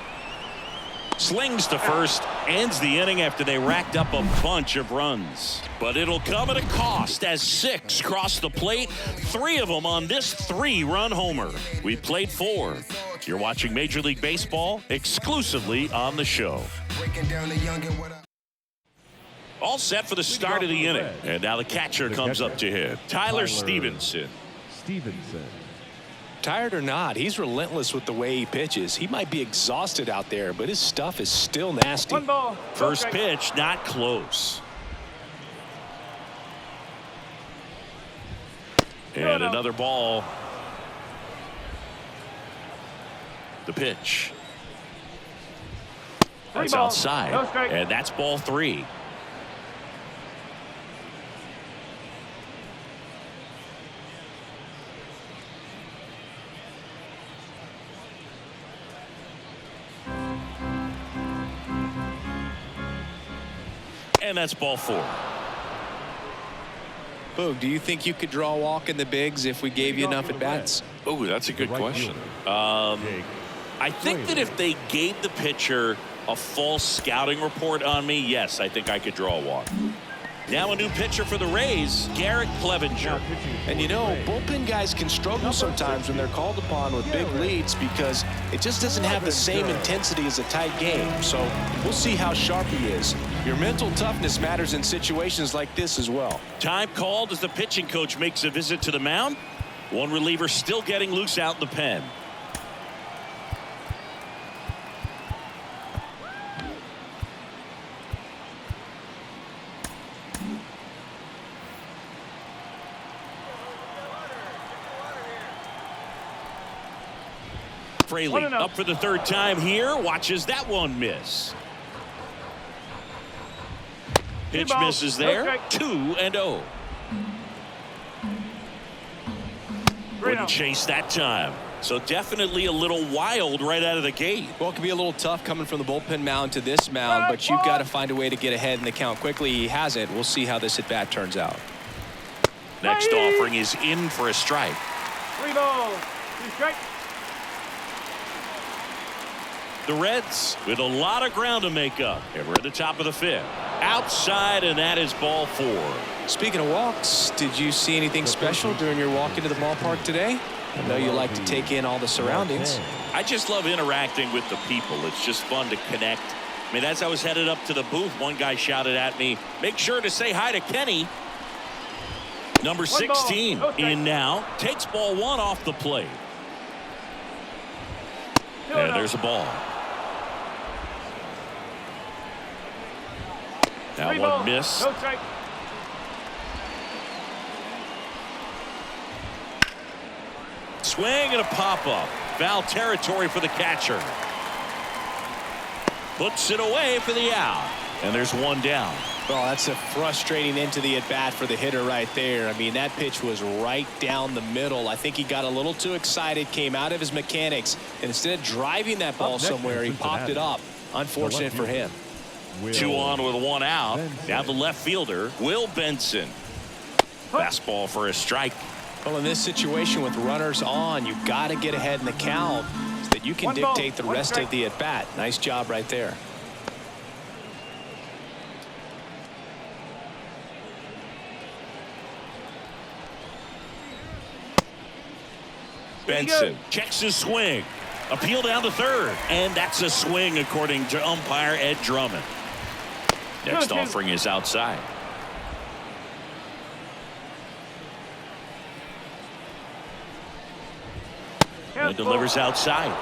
Slings to first, ends the inning after they racked up a bunch of runs. But it'll come at a cost as 6 cross the plate, 3 of them on this 3-run homer. We played 4. You're watching Major League Baseball exclusively on the show. All set for the start of the inning. And now the catcher comes up to hit. Tyler Stevenson. Tired or not, he's relentless with the way he pitches. He might be exhausted out there, but his stuff is still nasty. First pitch, not close. And another ball. The pitch. That's outside, and that's ball 3. that's ball 4. Boog, do you think you could draw a walk in the bigs if we gave you enough at bats? Oh, that's a good question. I think that if they gave the pitcher a false scouting report on me, yes, I think I could draw a walk. Now a new pitcher for the Rays, Garrett Clevenger. And you know, bullpen guys can struggle sometimes when they're called upon with big leads because it just doesn't have the same intensity as a tight game. So we'll see how sharp he is. Your mental toughness matters in situations like this as well. Time called as the pitching coach makes a visit to the mound. One reliever still getting loose out in the pen. Fraley up for the 3rd time here. Watches that one miss. Pitch misses there. 2-0. Wouldn't chase that time. So definitely a little wild right out of the gate. Well, it can be a little tough coming from the bullpen mound to this mound, but you've got to find a way to get ahead in the count quickly. He hasn't. We'll see how this at bat turns out. Next offering is in for a strike. 3 balls, 2 strikes. The Reds with a lot of ground to make up. And we're at the top of the 5th. Outside, and that is ball 4. Speaking of walks, did you see anything special during your walk into the ballpark today? I know you like to take in all the surroundings. I just love interacting with the people. It's just fun to connect. I mean, as I was headed up to the booth, one guy shouted at me, make sure to say hi to Kenny. Number 16 in now. Takes ball 1 off the plate. And there's a ball. That one missed. Swing and a pop-up. Foul territory for the catcher. Puts it away for the out. And there's 1 down. Well, that's a frustrating end to the at-bat for the hitter right there. I mean, that pitch was right down the middle. I think he got a little too excited, came out of his mechanics, and instead of driving that ball somewhere, he popped it up. Unfortunate for him. 2 on with 1 out. Now the left fielder, Will Benson. Fastball for a strike. Well, in this situation with runners on, you've got to get ahead in the count so that you can dictate the rest of the at-bat. Nice job right there. Benson checks his swing. Appeal down to 3rd. And that's a swing according to umpire Ed Drummond. Next offering is outside. And delivers outside.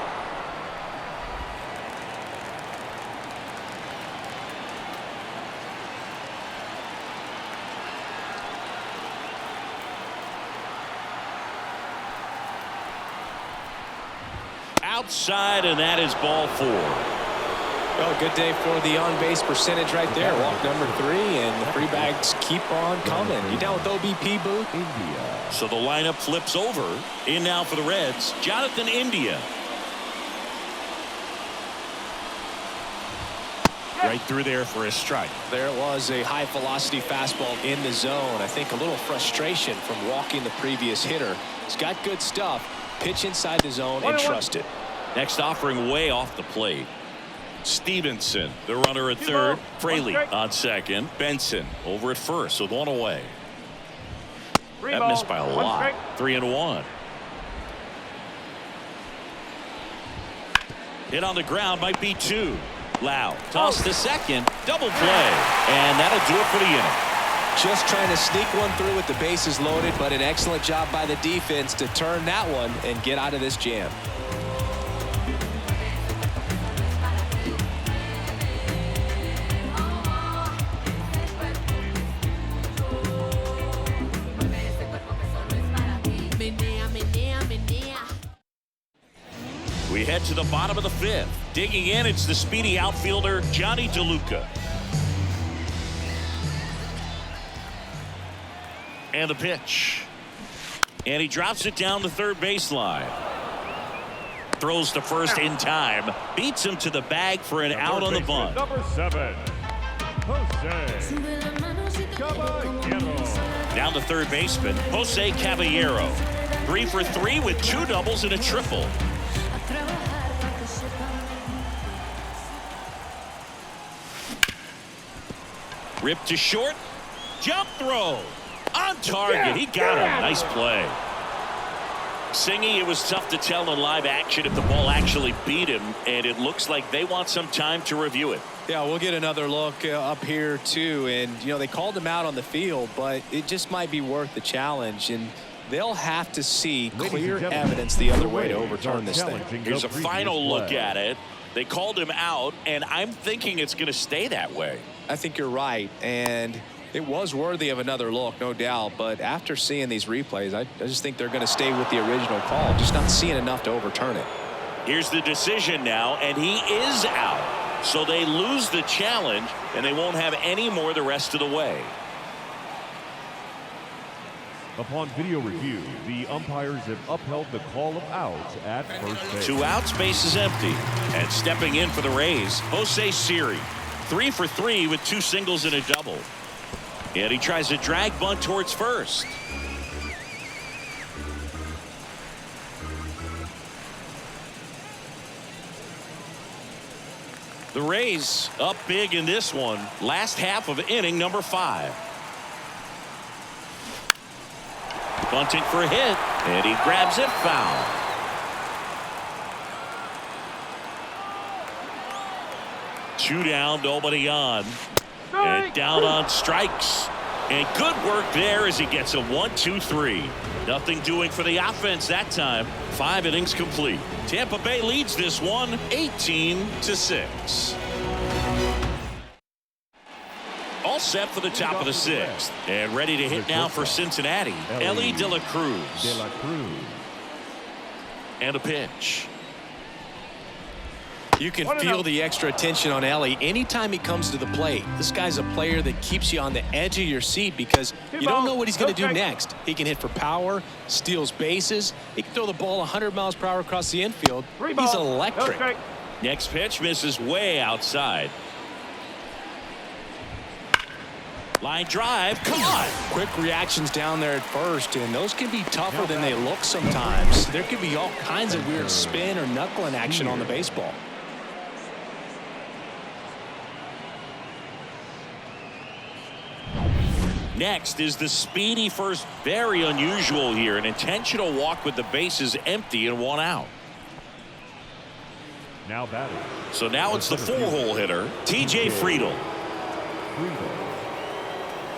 Outside, and that is ball 4. Well, good day for the on-base percentage right there. Walk number 3, and the free bags keep on coming. You down with OBP, Boo? So the lineup flips over. In now for the Reds, Jonathan India. Right through there for a strike. There was a high-velocity fastball in the zone. I think a little frustration from walking the previous hitter. He's got good stuff. Pitch inside the zone and trust it. Next offering way off the plate. Stevenson, the runner at 3rd. Fraley on 2nd. Benson over at 1st with 1 away. That missed by a lot. 3-1. Hit on the ground, might be 2. Lau toss to 2nd. Double play. And that'll do it for the inning. Just trying to sneak one through with the bases loaded, but an excellent job by the defense to turn that one and get out of this jam. We head to the bottom of the 5th. Digging in, it's the speedy outfielder, Johnny DeLuca. And the pitch. And he drops it down the 3rd baseline. Throws to 1st in time. Beats him to the bag for an out on the bunt. Number 7. Now the third baseman, Jose Caballero. 3 for 3 with 2 doubles and a triple. Ripped to short. Jump throw. On target. He got him. Nice play. Singy, it was tough to tell in live action if the ball actually beat him, and it looks like they want some time to review it. Yeah, we'll get another look up here too, and they called him out on the field, but it just might be worth the challenge, and they'll have to see clear evidence the other way to overturn this thing. Here's a final look at it. They called him out, and I'm thinking it's going to stay that way. I think you're right, and it was worthy of another look, no doubt, but after seeing these replays, I just think they're going to stay with the original call, just not seeing enough to overturn it. Here's the decision now, and he is out. So they lose the challenge, and they won't have any more the rest of the way. Upon video review, the umpires have upheld the call of outs at first base. 2 outs, base is empty. And stepping in for the Rays, Jose Siri. 3 for 3 with 2 singles and a double. And he tries a drag bunt towards first. The Rays up big in this one. Last half of inning number 5. Bunting for a hit, and he grabs it foul. Two down, nobody on. And down on strikes. And good work there as he gets a 1-2-3. Nothing doing for the offense that time. 5 innings complete. Tampa Bay leads this one 18-6. All set for the top of the 6th. And ready to hit now for Cincinnati. Ellie De La Cruz. And a pitch. You can feel the extra attention on Ellie anytime he comes to the plate. This guy's a player that keeps you on the edge of your seat because you don't know what he's going to do next. He can hit for power, steals bases. He can throw the ball 100 miles per hour across the infield. He's electric. Next pitch misses way outside. Line drive, caught. Quick reactions down there at first, and those can be tougher than they look sometimes. There could be all kinds of weird spin or knuckling action on the baseball. Next is the speedy first. Very unusual here. An intentional walk with the bases empty and 1 out. Now batting. So now it's the 4-hole hitter, TJ Friedel.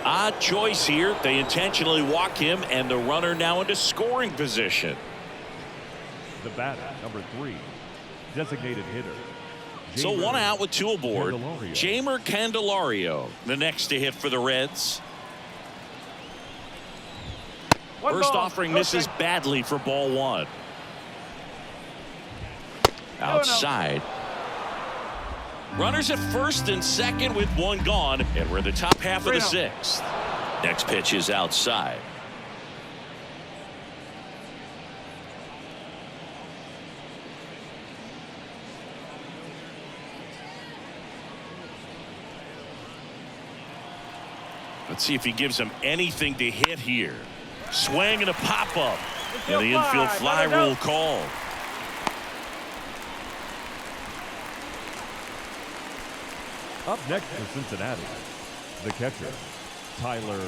Odd choice here. They intentionally walk him, and the runner now into scoring position. The batter, number 3, designated hitter. So 1 out with 2 aboard. Jeimer Candelario, the next to hit for the Reds. First offering misses badly for ball 1. Outside. Runners at first and second with 1 gone, and we're in the top half of the 6th. Next pitch is outside. Let's see if he gives him anything to hit here. Swing and a pop-up. And the infield fly rule called. Up next for Cincinnati, the catcher, Tyler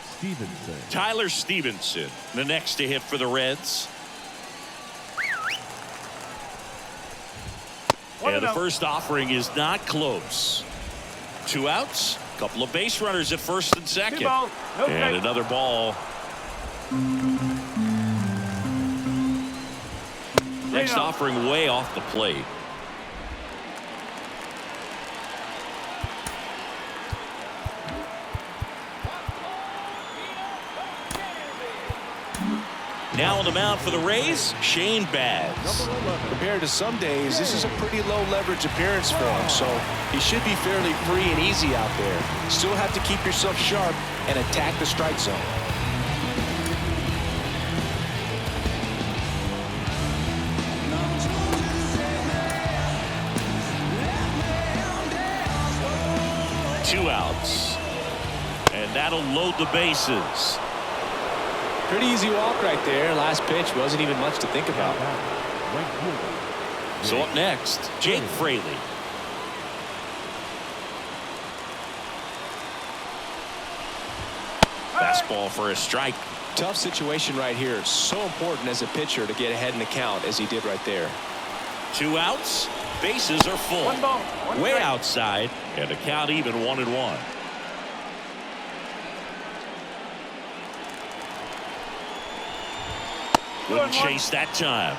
Stevenson. Tyler Stevenson, the next to hit for the Reds. And the first offering is not close. 2 outs, a couple of base runners at first and second. And another ball. Next offering way off the plate. Now on the mound for the Rays, Shane Baz. Compared to some days, this is a pretty low leverage appearance for him, so he should be fairly free and easy out there. Still have to keep yourself sharp and attack the strike zone. 2 outs. And that'll load the bases. Pretty easy walk right there. Last pitch wasn't even much to think about. So up next, Jake Fraley. Fastball for a strike. Tough situation right here. So important as a pitcher to get ahead in the count as he did right there. 2 outs. Bases are full. One ball, one Way strike. outside. And the count even 1-1. Wouldn't chase that time.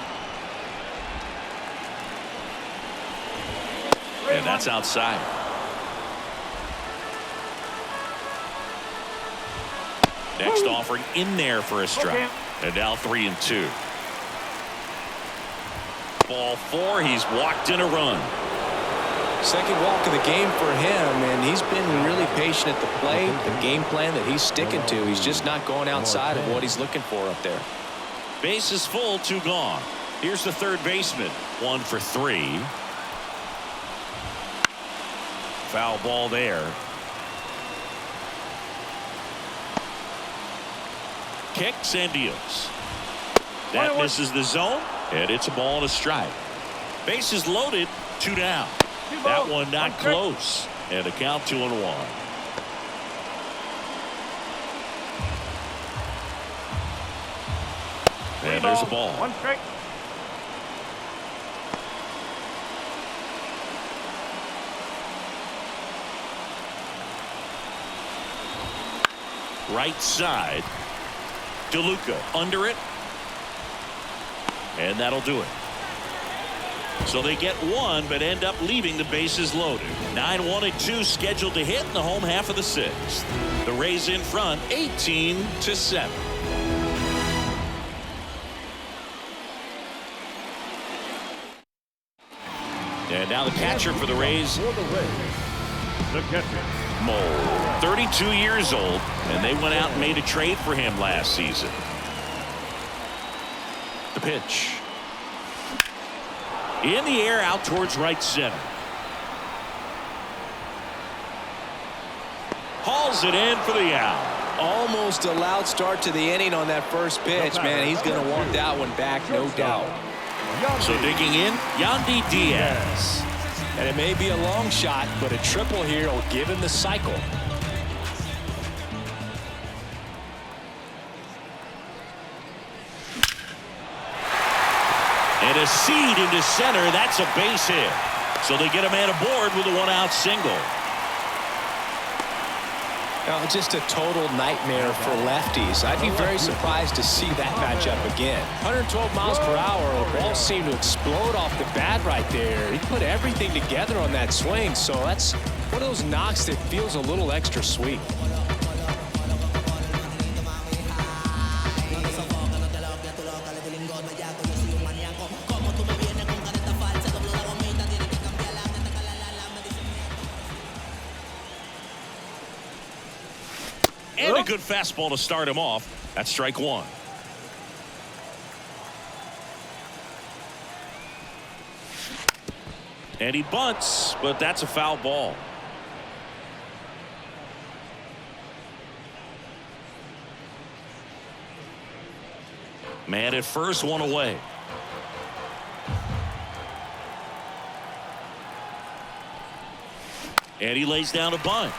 And that's outside. Next offering in there for a strike. And now 3-2. Ball 4. He's walked in a run. Second walk of the game for him, and he's been really patient at the plate. The game plan that he's sticking to, he's just not going outside of what he's looking for up there. Base is full, 2 gone. Here's the third baseman. 1 for 3. Foul ball there. Kicks and deals. That misses the zone, and it's a ball and a strike. Bases loaded, 2 down. That one not close, and a count 2-1. And there's a ball. 1 strike. Right side. DeLuca under it. And that'll do it. So they get 1, but end up leaving the bases loaded. 9-1-2 scheduled to hit in the home half of the 6th. The Rays in front, 18-7. And now the catcher for the Rays. The catcher. Mole, 32 years old, and they went out and made a trade for him last season. The pitch. In the air, out towards right center. Hauls it in for the out. Almost a loud start to the inning on that first pitch, man. He's going to want that one back, no doubt. So digging in, Yandy Diaz. And it may be a long shot, but a triple here will give him the cycle. And a seed into center. That's a base hit. So they get a man aboard with a 1-out single. Now, just a total nightmare for lefties. I'd be very surprised to see that matchup again. 112 miles per hour. The ball seemed to explode off the bat right there. He put everything together on that swing, so that's one of those knocks that feels a little extra sweet. And a good fastball to start him off. That's strike 1. And he bunts, but that's a foul ball. Man at first, 1 away. And he lays down a bunt.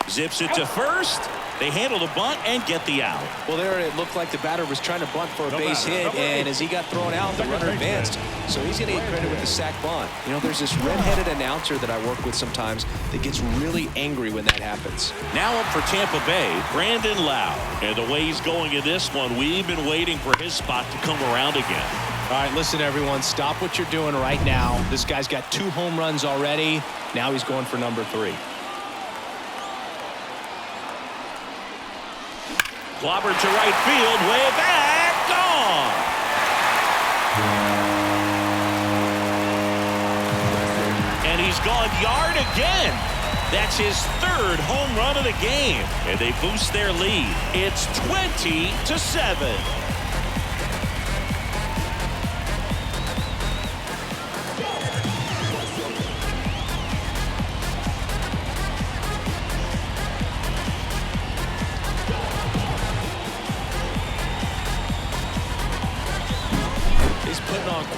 Zips it to first. They handle the bunt and get the out. Well, there it looked like the batter was trying to bunt for a base hit, and as he got thrown out, the runner advanced. So he's going to get credit with the sac bunt. You know, there's this red-headed announcer that I work with sometimes that gets really angry when that happens. Now up for Tampa Bay, Brandon Lau. And the way he's going in this one, we've been waiting for his spot to come around again. All right, listen, everyone, stop what you're doing right now. This guy's got 2 home runs already. Now he's going for number 3. Clobbered to right field, way back, gone. And he's gone yard again. That's his 3rd home run of the game. And they boost their lead. It's 20-7.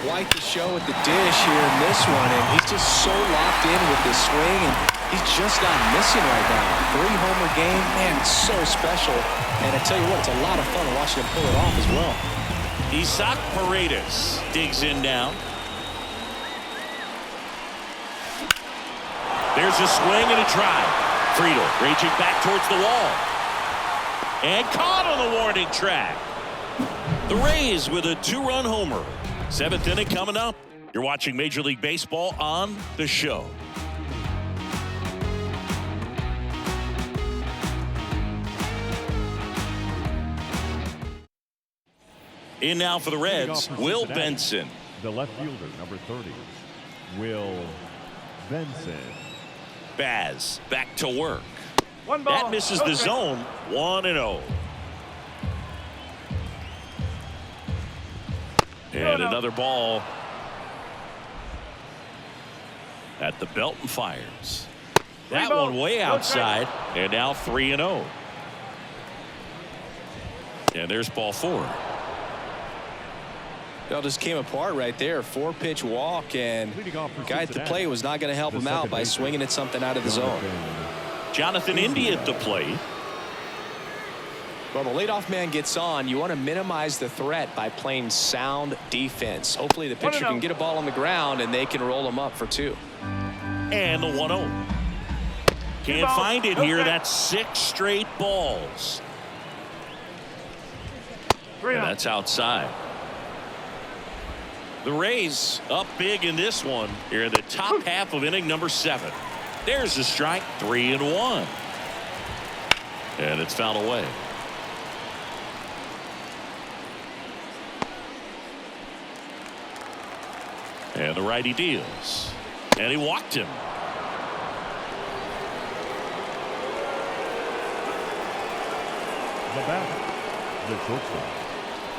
quite the show with the dish here in this one, and he's just so locked in with this swing, and he's just not missing right now. 3-homer game, man, it's so special. And I tell you what, it's a lot of fun watching him pull it off as well. Isaac Paredes digs in now. There's a swing and a drive. Friedel reaching back towards the wall. And caught on the warning track. The Rays with a 2-run homer. 7th inning coming up. You're watching Major League Baseball on The Show. In now for the Reds, Will Benson. The left fielder, number 30, Will Benson. Baz back to work. One ball. That misses the zone. 1-0. And another ball at the belt and fires. That one way outside, and now 3-0. And there's ball 4. It all just came apart right there. 4-pitch walk, and the guy at the plate was not going to help him out by swinging at something out of the zone. Jonathan Indy at the plate. Well, the leadoff man gets on. You want to minimize the threat by playing sound defense. Hopefully the pitcher can get a ball on the ground and they can roll him up for 2. And the 1-0. Can't find it here. That's 6 straight balls. And that's outside. The Rays up big in this one here in the top half of inning number 7. There's the strike. 3-1. And it's fouled away. And the righty deals. And he walked him. The batter, the shortstop,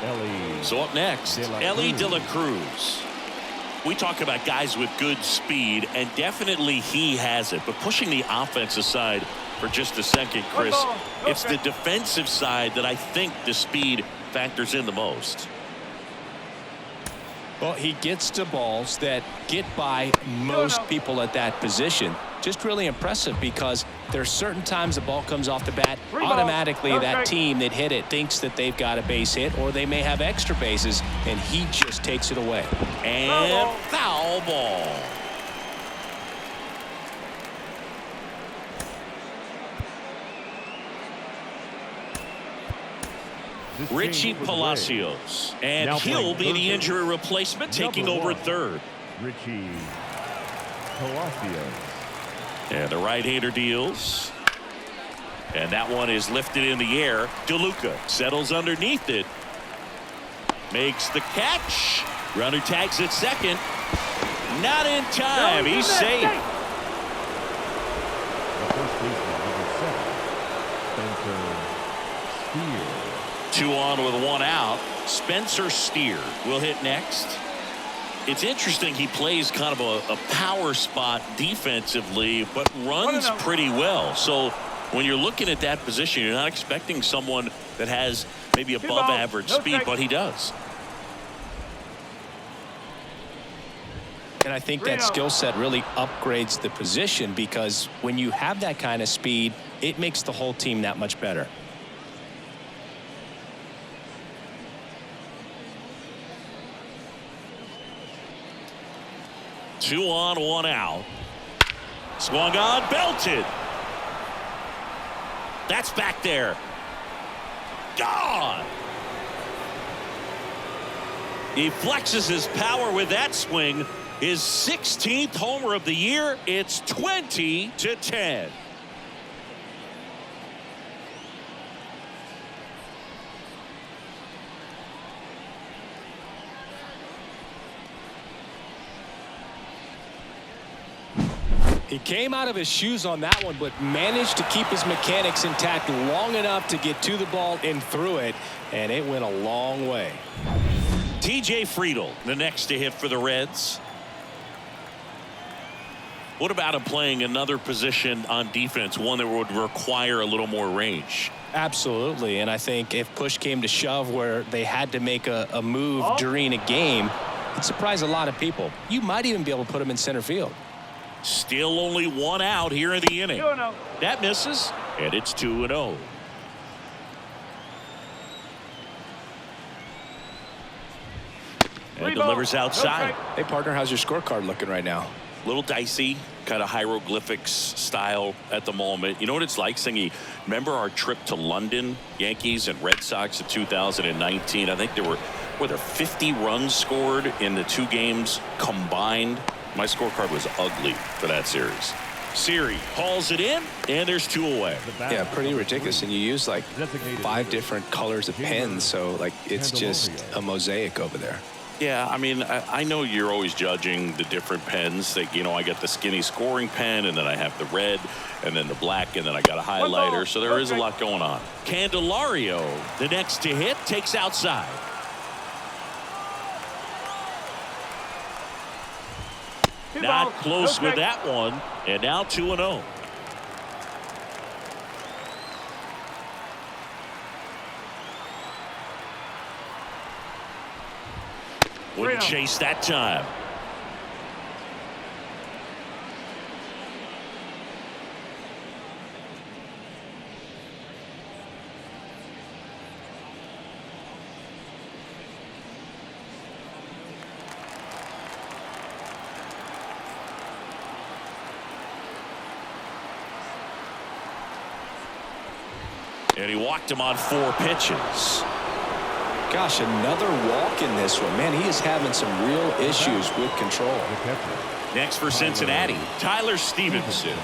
Ellie. So up next, Ellie De La Cruz. We talk about guys with good speed, and definitely he has it. But pushing the offense aside for just a second, Chris, it's the defensive side that I think the speed factors in the most. Well, he gets to balls that get by most people at that position. Just really impressive because there's certain times the ball comes off the bat, automatically that team that hit it thinks that they've got a base hit or they may have extra bases, and he just takes it away. And foul ball. Richie Palacios, and he'll be the injury replacement, taking over third. Richie Palacios. And the right-hander deals. And that one is lifted in the air. DeLuca settles underneath it. Makes the catch. Runner tags at second. Not in time. He's safe. The first baseman, number 7, Spencer Steer. 2 on with 1 out. Spencer Steer will hit next. It's interesting, he plays kind of a power spot defensively, but runs pretty well. So when you're looking at that position, you're not expecting someone that has maybe above average speed, but he does. And I think that skill set really upgrades the position, because when you have that kind of speed, it makes the whole team that much better. Two on, 1 out. Swung on, belted. That's back there. Gone. He flexes his power with that swing. His 16th homer of the year. It's 20-10. He came out of his shoes on that one, but managed to keep his mechanics intact long enough to get to the ball and through it, and it went a long way. TJ Friedel, the next to hit for the Reds. What about him playing another position on defense, one that would require a little more range? Absolutely, and I think if push came to shove where they had to make a move during a game, It surprised a lot of people. You might even be able to put him in center field. Still only one out here in the inning. 2-0. That misses, and it's 2-0. And delivers outside. Hey, partner, how's your scorecard looking right now? Little dicey, kind of hieroglyphics style at the moment. You know what it's like, Singy? Remember our trip to London, Yankees and Red Sox in 2019? I think were there 50 runs scored in the 2 games combined? My scorecard was ugly for that series. Siri hauls it in, and there's 2 away. Yeah, pretty ridiculous. And you use like 5 different colors of pens, so like it's just a mosaic over there. Yeah, I mean, I know you're always judging the different pens. That, you know, I got the skinny scoring pen, and then I have the red, and then the black, and then I got a highlighter. So there is a lot going on. Candelario, the next to hit, takes outside. Not close with that one, and now 2-0. Wouldn't chase that time. And he walked him on 4 pitches. Gosh, another walk in this one. Man, he is having some real issues with control. Next for Cincinnati, Tyler Stevenson.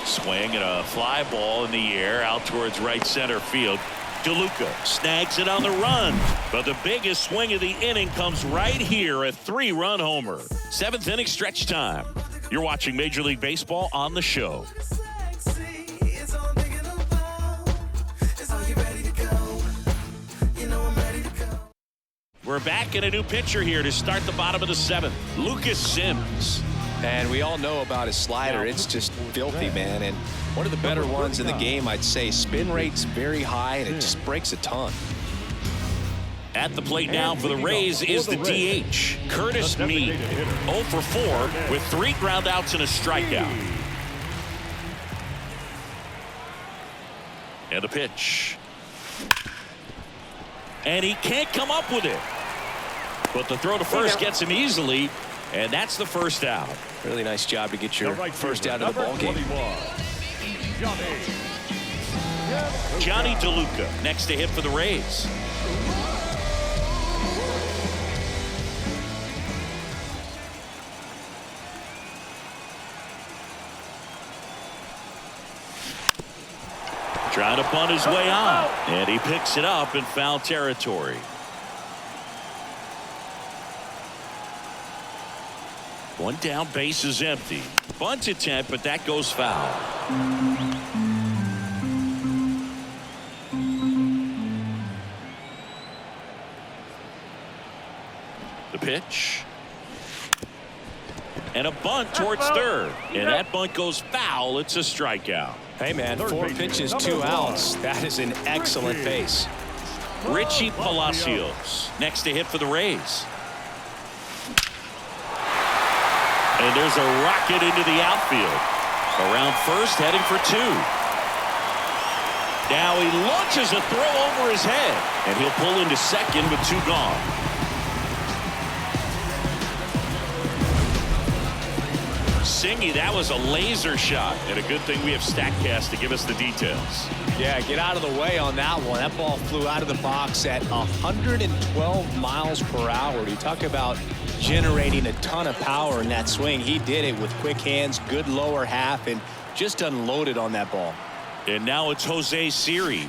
Swing and a fly ball in the air out towards right center field. DeLuca snags it on the run, but the biggest swing of the inning comes right here, a 3-run homer. 7th inning stretch time. You're watching Major League Baseball on the show. We're back in a new pitcher here to start the bottom of the 7th. Lucas Sims. And we all know about his slider. It's just filthy, man. And one of the better ones in the game, I'd say. Spin rate's very high, and it just breaks a ton. At the plate now for the Rays is the DH, Curtis Mead. 0 for 4 with 3 ground outs and a strikeout. And a pitch. And he can't come up with it. But the throw to first gets him easily, and that's the first out. Really nice job to get your first out of the ball game. Johnny DeLuca next to hit for the Rays. Trying to bunt his way on, and he picks it up in foul territory. One down, base is empty. Bunt attempt, but that goes foul. The pitch. And a bunt towards third. And that bunt goes foul. It's a strikeout. Hey, man, 4 pitches, 2 outs. That is an excellent pace. Richie Palacios next to hit for the Rays. And there's a rocket into the outfield. Around first, heading for 2. Now he launches a throw over his head, and he'll pull into second with 2 gone. Singy, that was a laser shot, and a good thing we have StatCast to give us the details. Yeah, get out of the way on that one. That ball flew out of the box at 112 miles per hour. You talk about generating a ton of power in that swing. He did it with quick hands, good lower half, and just unloaded on that ball. And now it's Jose Siri.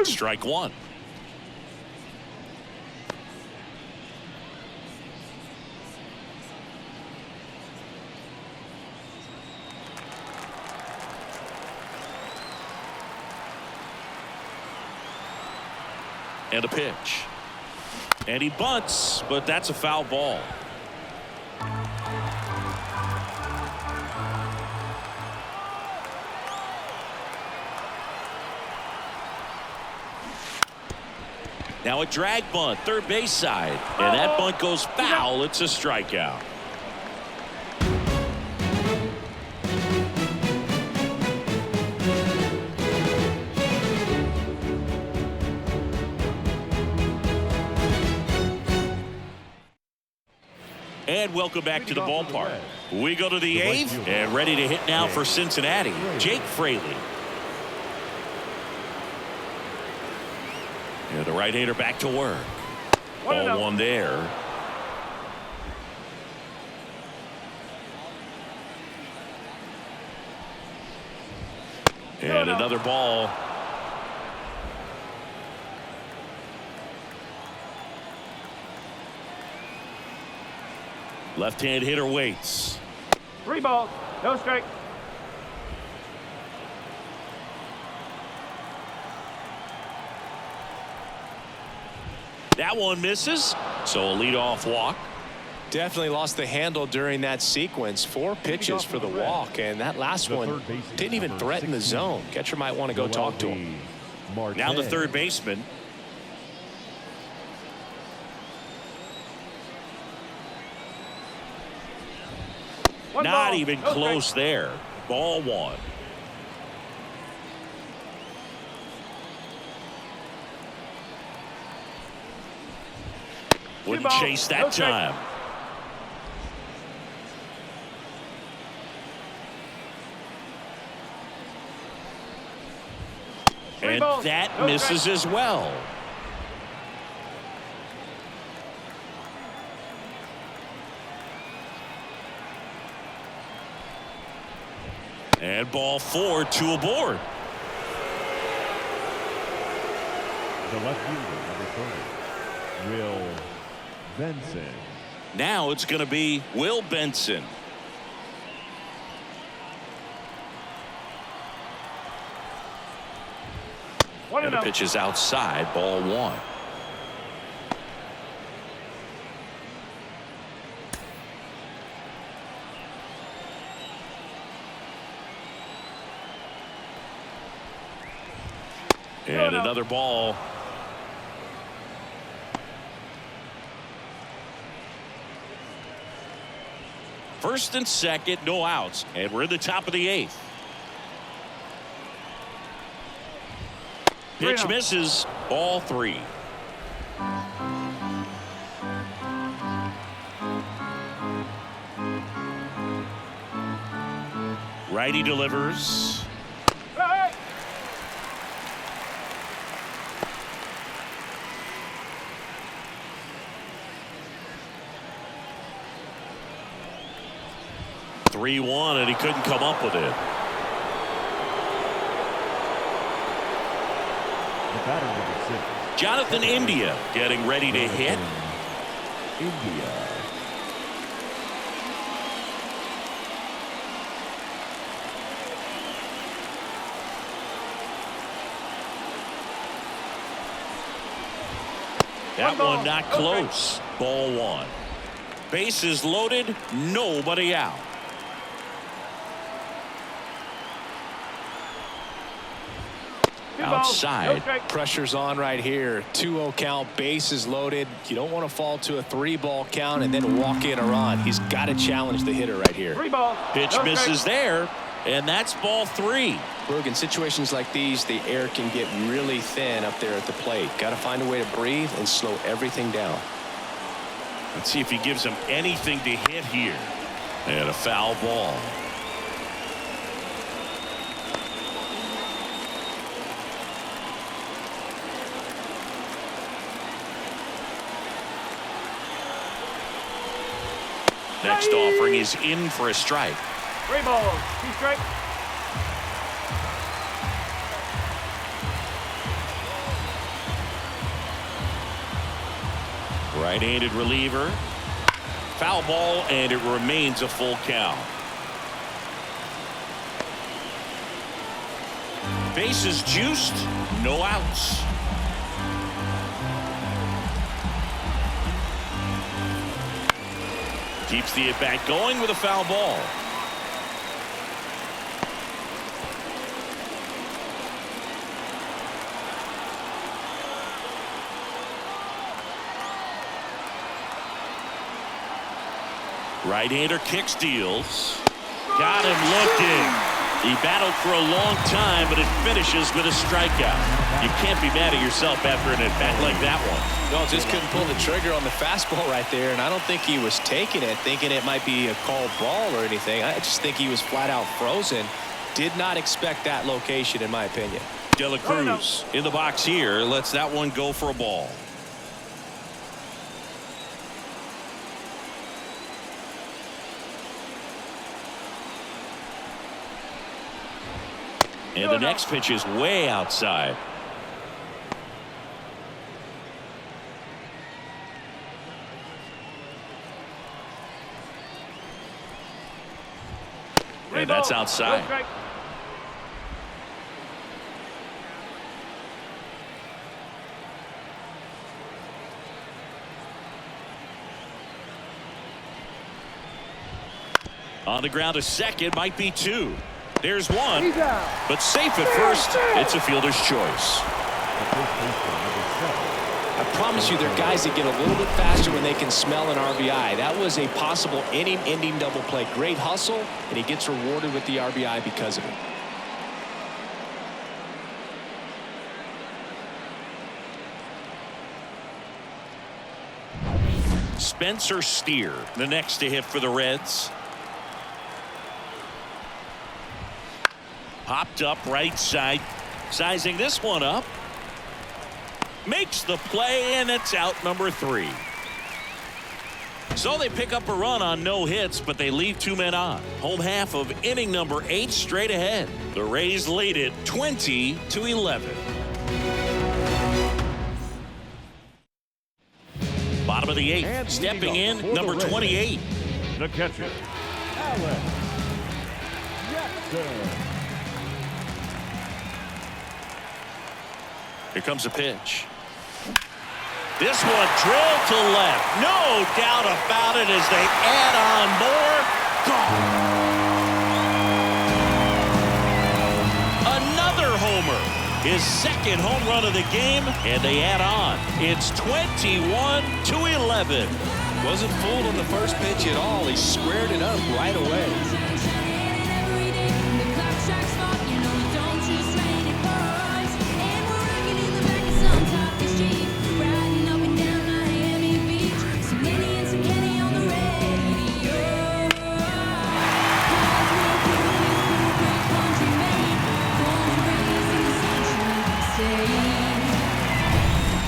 Strike 1. And a pitch. And he bunts, but that's a foul ball. Now a drag bunt, third base side. And that bunt goes foul. It's a strikeout. And welcome back to the ballpark. We go to the eighth and ready to hit now for Cincinnati, Jake Fraley. And the right-hander back to work. Ball one there. And another ball. Left-hand hitter waits. 3 balls, no strike. That one misses, so a leadoff walk. Definitely lost the handle during that sequence. 4 pitches for the walk, and that last one didn't even threaten the zone. Catcher might want to go talk to him. Now the third baseman. Not even close there. Ball one. Wouldn't chase that time. And that misses as well. And ball 4, 2 aboard. The left fielder, number 30, Will Benson. Now it's going to be Will Benson. And the pitch is outside, ball 1. And another ball. First and second, no outs. And we're in the top of the 8th. Pitch misses, ball 3. Righty delivers. 3-1, and he couldn't come up with it. The batter, number 6. Jonathan India getting ready to hit. India. That one not close. Ball 1. Bases loaded, nobody out. Outside. Pressure's on right here. 2-0 count, bases loaded. You don't want to fall to a 3-ball count and then walk in a run. He's got to challenge the hitter right here. 3 balls. Pitch misses there, and that's ball 3. Berg, in situations like these, the air can get really thin up there at the plate. Got to find a way to breathe and slow everything down. Let's see if he gives him anything to hit here. And a foul ball. Next offering is in for a strike. 3 balls, 2 strikes. Right-handed reliever. Foul ball, and it remains a full count. Bases juiced, no outs. Keeps the at-bat going with a foul ball. Right-hander kicks, deals. Got him looking. He battled for a long time, but it finishes with a strikeout. You can't be mad at yourself after an at-bat like that one. No, just couldn't pull the trigger on the fastball right there, and I don't think he was taking it, thinking it might be a called ball or anything. I just think he was flat out frozen. Did not expect that location, in my opinion. De La Cruz in the box here, lets that one go for a ball. And the next pitch is way outside. And that's outside. On the ground to second, might be two. There's one, but safe at first. It's a fielder's choice. I promise you, there are guys that get a little bit faster when they can smell an RBI. That was a possible inning-ending double play. Great hustle, and he gets rewarded with the RBI because of it. Spencer Steer, the next to hit for the Reds. Popped up right side, sizing this one up. Makes the play, and it's out number 3. So they pick up a run on no hits, but they leave 2 men on. Home half of inning number 8 straight ahead. The Rays lead it 20-11. Bottom of the 8th, stepping in, number 28. The catcher, Alex Jackson. Here comes a pitch. This one drilled to left. No doubt about it as they add on more. Gone. Another homer. His second home run of the game, and they add on. It's 21-11. Wasn't fooled on the first pitch at all. He squared it up right away.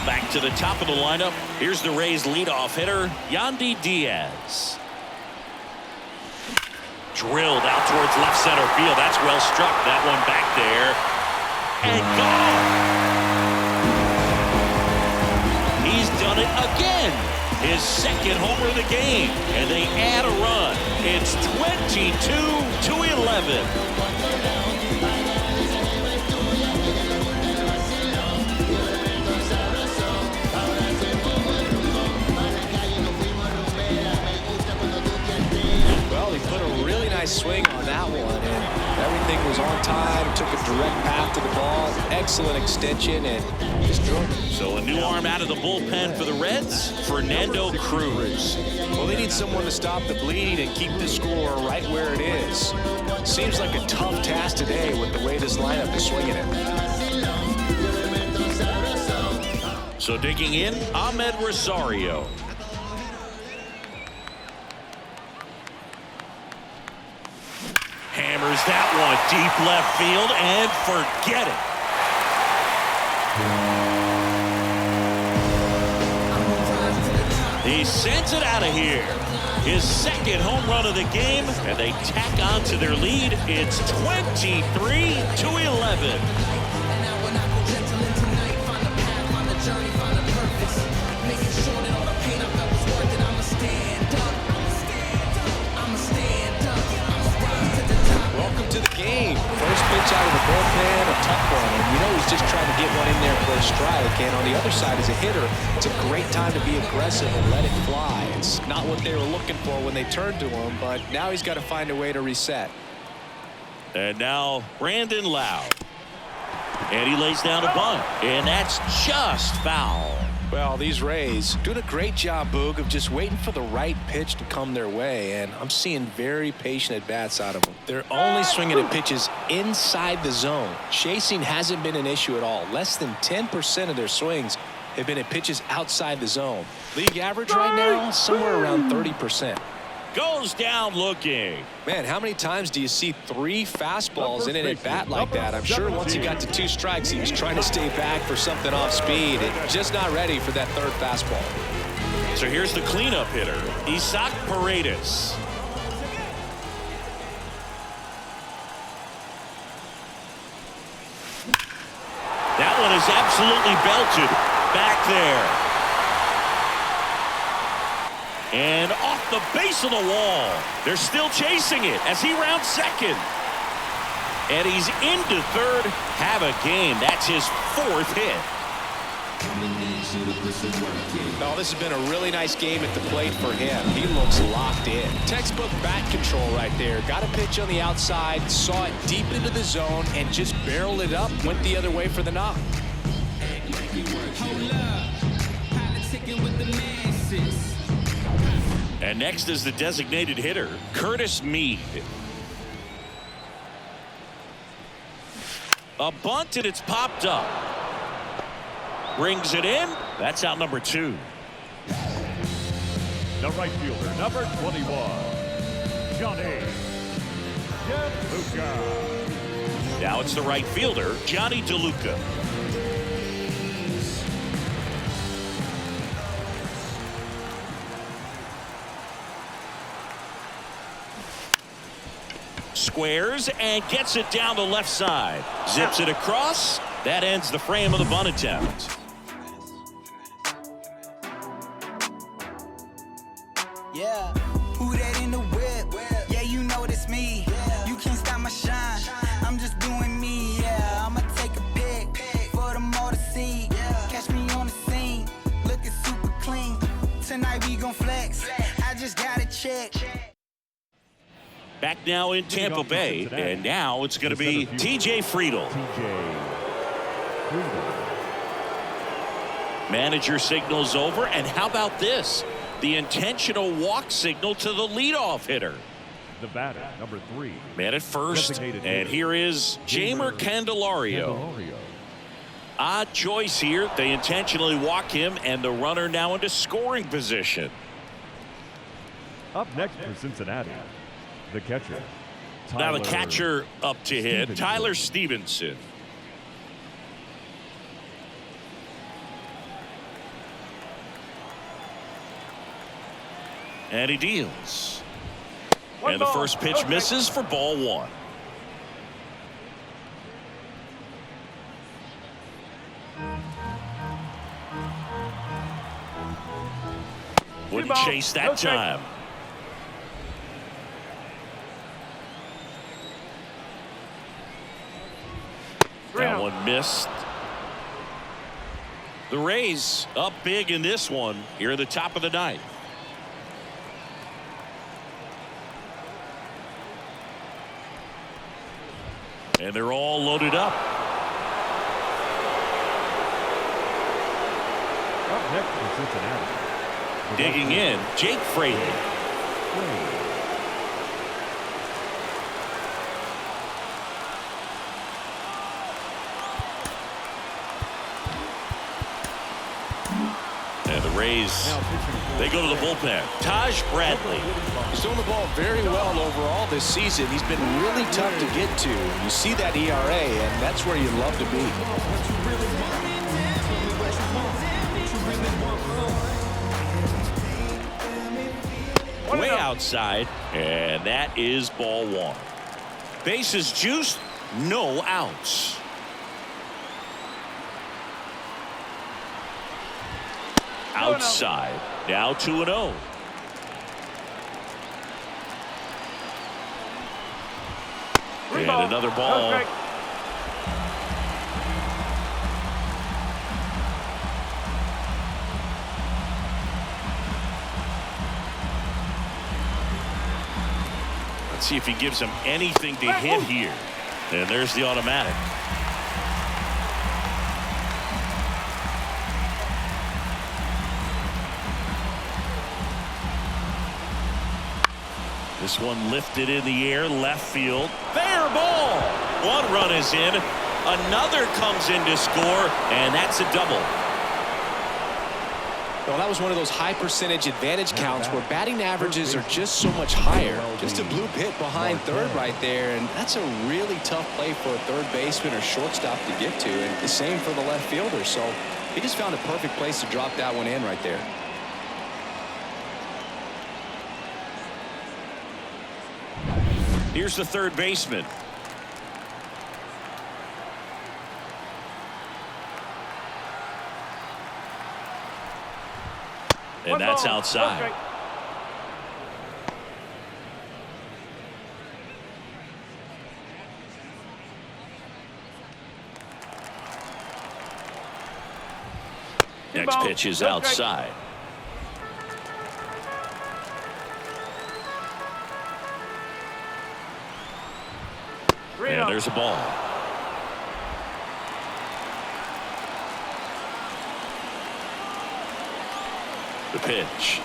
Back to the top of the lineup. Here's the Rays leadoff hitter, Yandy Diaz. Drilled out towards left center field. That's well struck. That one back there. And gone. He's done it again. His second homer of the game. And they add a run. It's 22-11. Well, he put a really nice swing on that one, and everything was on time. Took a direct path to the ball. Excellent extension, and just drove it. So a new arm out of the bullpen for the Reds, Fernando Cruz. Well, they need someone to stop the bleed and keep the score right where it is. Seems like a tough task today with the way this lineup is swinging it. So digging in, Ahmed Rosario. Hammers that one deep left field and forget it. He sends it out of here. His second home run of the game, and they tack on to their lead. It's 23-11. Welcome to the game. First pitch out of the bullpen, a tough one. And you know he's just trying to get one in there for a strike. And on the other side, as a hitter, it's a great time to be aggressive and let it fly. It's not what they were looking for when they turned to him, but now he's got to find a way to reset. And now Brandon Lowe. And he lays down a bunt. And that's just foul. Well, these Rays doing a great job, Boog, of just waiting for the right pitch to come their way, and I'm seeing very patient at-bats out of them. They're only swinging at pitches inside the zone. Chasing hasn't been an issue at all. Less than 10% of their swings have been at pitches outside the zone. League average right now, somewhere around 30%. Goes down looking. Man, how many times do you see 3 fastballs in an at-bat like that? I'm sure once he got to 2 strikes, he was trying to stay back for something off speed and just not ready for that 3rd fastball. So here's the cleanup hitter, Isaac Paredes. That one is absolutely belted back there. And off the base of the wall. They're still chasing it as he rounds second. And he's into third. Have a game. That's his 4th hit. Oh, this has been a really nice game at the plate for him. He looks locked in. Textbook bat control right there. Got a pitch on the outside, saw it deep into the zone, and just barreled it up. Went the other way for the knock. And next is the designated hitter, Curtis Mead. A bunt, and it's popped up. Brings it in. That's out number 2. The right fielder, number 21, Johnny DeLuca. Now it's the right fielder, Johnny DeLuca. Squares and gets it down the left side. Zips it across. That ends the frame of the bunt attempt. Yeah, who that in the whip? Yeah, you know it's me. You can't stop my shine. I'm just doing me. Yeah, I'ma take a pic for them all to see. Catch me on the scene, looking super clean. Tonight we gon' flex. I just gotta check. Back now in Tampa Bay, and now it's going to be TJ Friedl. Manager signals over, and how about this? The intentional walk signal to the leadoff hitter. The batter, number 3. Man at first, and here is Jeimer Candelario. Odd choice here. They intentionally walk him, and the runner now into scoring position. Up next for Cincinnati, the catcher. Now the catcher up to hit, Tyler Stevenson. And he deals. And the first pitch misses for ball 1. Wouldn't chase that time. That one missed. The Rays up big in this one here at the top of the 9th. And they're all loaded up. Up next for Cincinnati. Digging in, Jake Fraley. And the Rays, they go to the bullpen. Taj Bradley. He's doing the ball very well overall this season. He's been really tough to get to. You see that ERA, and that's where you love to be. Way outside, and that is ball 1. Bases juiced, no outs. Outside, now 2-0. And another ball. Let's see if he gives him anything to hit here. And there's the automatic. This one lifted in the air, left field. Fair ball. One run is in. Another comes in to score, and that's a double. Well, that was one of those high percentage advantage counts where batting averages are just so much higher. Just a bloop hit behind third right there, and that's a really tough play for a third baseman or shortstop to get to, and the same for the left fielder. So he just found a perfect place to drop that one in right there. Here's the third baseman. And that's outside. Next pitch is outside. And there's a ball. The pitch.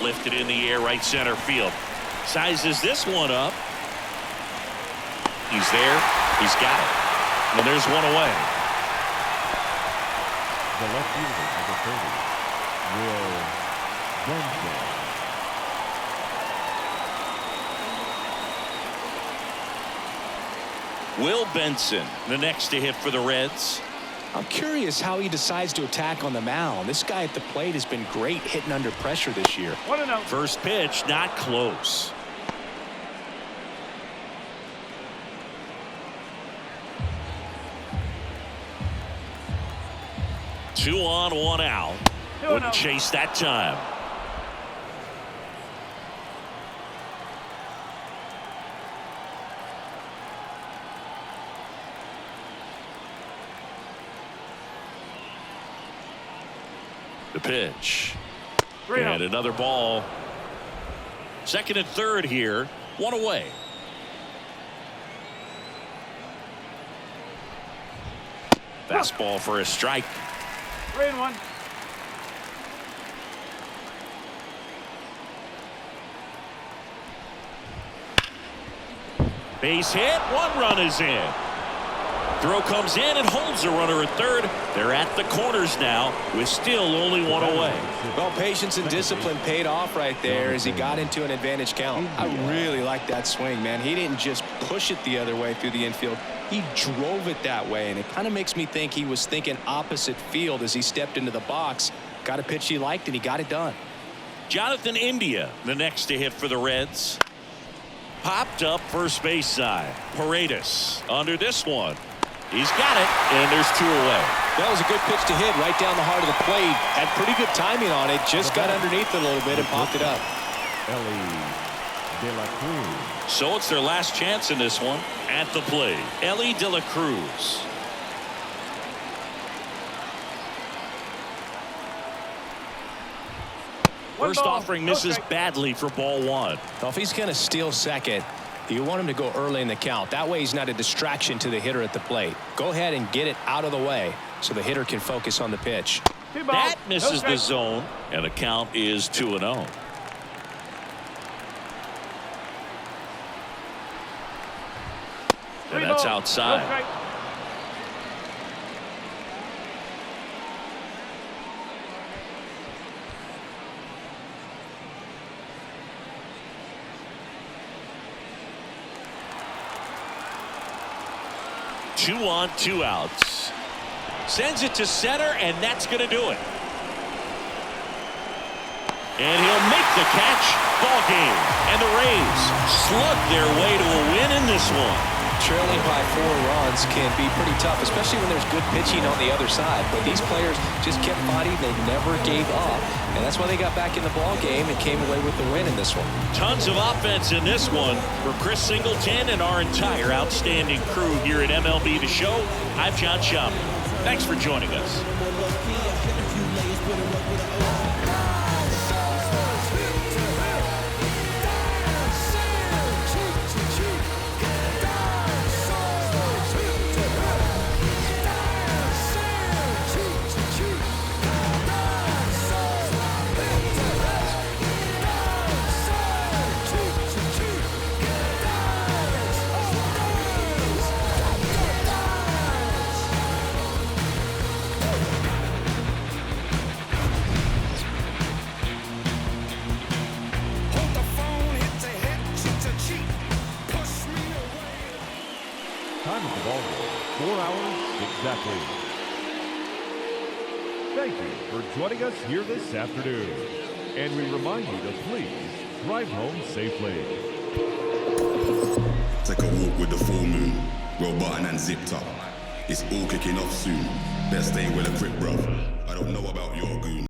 Lifted in the air, right center field. Sizes this one up. He's there. He's got it. And there's one away. The left fielder, number 30, Will Benson, the next to hit for the Reds. I'm curious how he decides to attack on the mound. This guy at the plate has been great hitting under pressure this year. First pitch, not close. Two on, one out. Wouldn't chase that time. The pitch. And another ball. Second and third here. One away. Fastball for a strike. 3-1. Base hit. One run is in. Throw comes in and holds the runner at third. They're at the corners now with still only one away. Well, patience and discipline paid off right there as he got into an advantage count. I really like that swing, man. He didn't just push it the other way through the infield. He drove it that way, and it kind of makes me think he was thinking opposite field as he stepped into the box. Got a pitch he liked, and he got it done. Jonathan India, the next to hit for the Reds. Popped up first base side. Paredes under this one. He's got it, and there's two away. That was a good pitch to hit right down the heart of the plate. Had pretty good timing on it. Just got underneath it a little bit and popped it up. Ellie De La Cruz. So it's their last chance in this one. At the plate, Ellie De La Cruz. First offering misses badly for ball one. Well, if he's going to steal second, you want him to go early in the count. That way he's not a distraction to the hitter at the plate. Go ahead and get it out of the way so the hitter can focus on the pitch. That misses the zone, and the count is 2-0. And that's outside. 2 on, 2 outs. Sends it to center, and that's going to do it. And he'll make the catch. Ball game. And the Rays slug their way to a win in this one. Trailing by 4 runs can be pretty tough, especially when there's good pitching on the other side. But these players just kept fighting. They never gave up. And that's why they got back in the ball game and came away with the win in this one. Tons of offense in this one for Chris Singleton and our entire outstanding crew here at MLB The Show. I'm John Schaub. Thanks for joining us. 4 hours exactly. Thank you for joining us here this afternoon. And we remind you to please drive home safely. Take a walk with the full moon, well buttoned and zipped up. It's all kicking off soon. Best stay well equipped, bruv. I don't know about your goon.